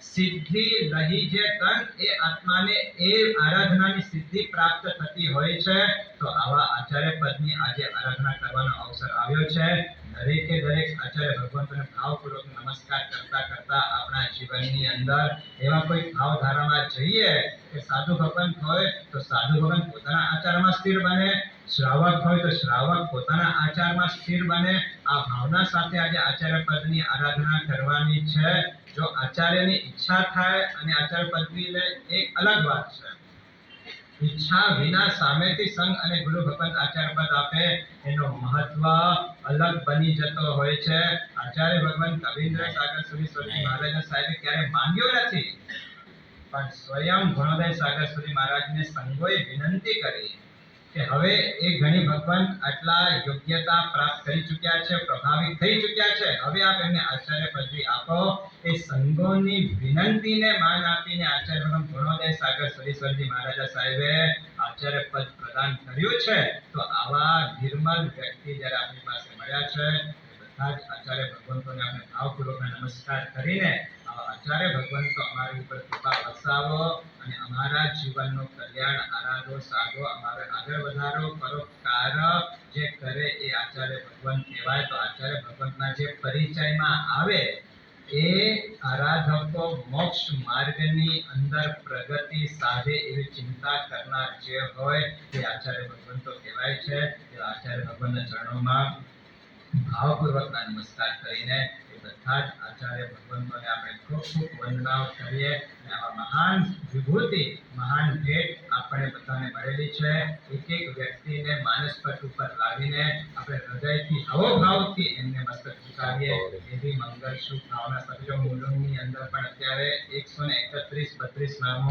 Speaker 1: સિદ્ધિ લહી જે તંત, એ આત્માને એ આરાધનાની સિદ્ધિ પ્રાપ્ત થતી હોય છે. તો આવા આચાર્ય પદની આજે આરાધના કરવાનો અવસર આવ્યો છે. દરેકે દરેક આચાર્ય ભગવંતોને ભાવપૂર્વક નમસ્કાર કરતા કરતા આપણા જીવનની અંદર એવા કોઈ ભાવધારામાં જઈએ કે સાધુ ભગવંત હોય તો સાધુ ભગવંત પોતાના આચારમાં સ્થિર બને, શ્રાવક હોય તો શ્રાવક પોતાના આચારમાં સ્થિર બને. આ ભાવના સાથે આજે આચાર્ય પદની આરાધના કરવાની છે. જો આચાર્યની ઈચ્છા થાય અને આચાર્ય પદવી લે એ અલગ વાત છે. ઈચ્છા વિના સામેથી સંગ અને ગુરુ ભગવંત આચાર્ય પદ આપે એનો મહત્વ અલગ બની જતો હોય છે. આચાર્ય ભગવંત કવિન્દ્ર સાગર સુરી સ્વામી મહારાજ સાહેબે ક્યારે માંગ્યો નથી, પણ સ્વયં ભણોદય સાગર સુરી મહારાજને સંગોએ વિનંતી કરી કે હવે એ ઘણી ભગવંત આટલા યોગ્યતા પ્રાપ્ત કરી ચૂક્યા છે, પ્રભાવિત થઈ ચૂક્યા છે, હવે આપ એમને આચાર્ય પદવી આપો. એ સંગોની વિનંતીને માન આપીને આચાર્ય ભગવંત ભણોદય સાગર સુરીશ્વરજી મહારાજ સાહેબે આચાર્ય પદ પ્રદાન કર્યું છે. તો આવા નિર્મલ વ્યક્તિ જ્યારે આપણી પાસે મળ્યા છે, બધા જ આચાર્ય ભગવંતોને આપણે ભાવપૂર્વક નમસ્કાર કરીને આવા આચાર્ય ભગવંતો અમારી ઉપર કૃપા વરસાવો અને અમારા જીવનનું કલ્યાણ આરાધો, સાધો, અમારે આગળ વધારો, પરોપકાર જે કરે એ આચાર્ય ભગવંત કહેવાય. તો આચાર્ય ભગવંતના જે પરિચયમાં આવે એ આરાધકો મોક્ષ માર્ગની અંદર પ્રગતિ સાધે એવી ચિંતા કરનાર જે હોય તે આચાર્ય ભગવંતો કહેવાય છે. એ આચાર્ય ભગવંતના ચરણોમાં ભાવપૂર્વકના નમસ્કાર કરીને એ બધા જ આચાર્ય ભગવંતોને આપણે ખૂબ ખૂબ વંદનાઓ કરીએ. અને આવા મહાન વિભૂતિ, મહાન ભેટ આપણે બધાને મળેલી છે. એક એક વ્યક્તિને માનસ પટ ઉપર લાવીને આપણે હૃદયથી અહોભાવથી એમને મસ્તક ઝુકાવીએ એવી મંગલ શુભ ભાવના સાથે. મુલુંડની અંદર પણ અત્યારે 131-32 નામો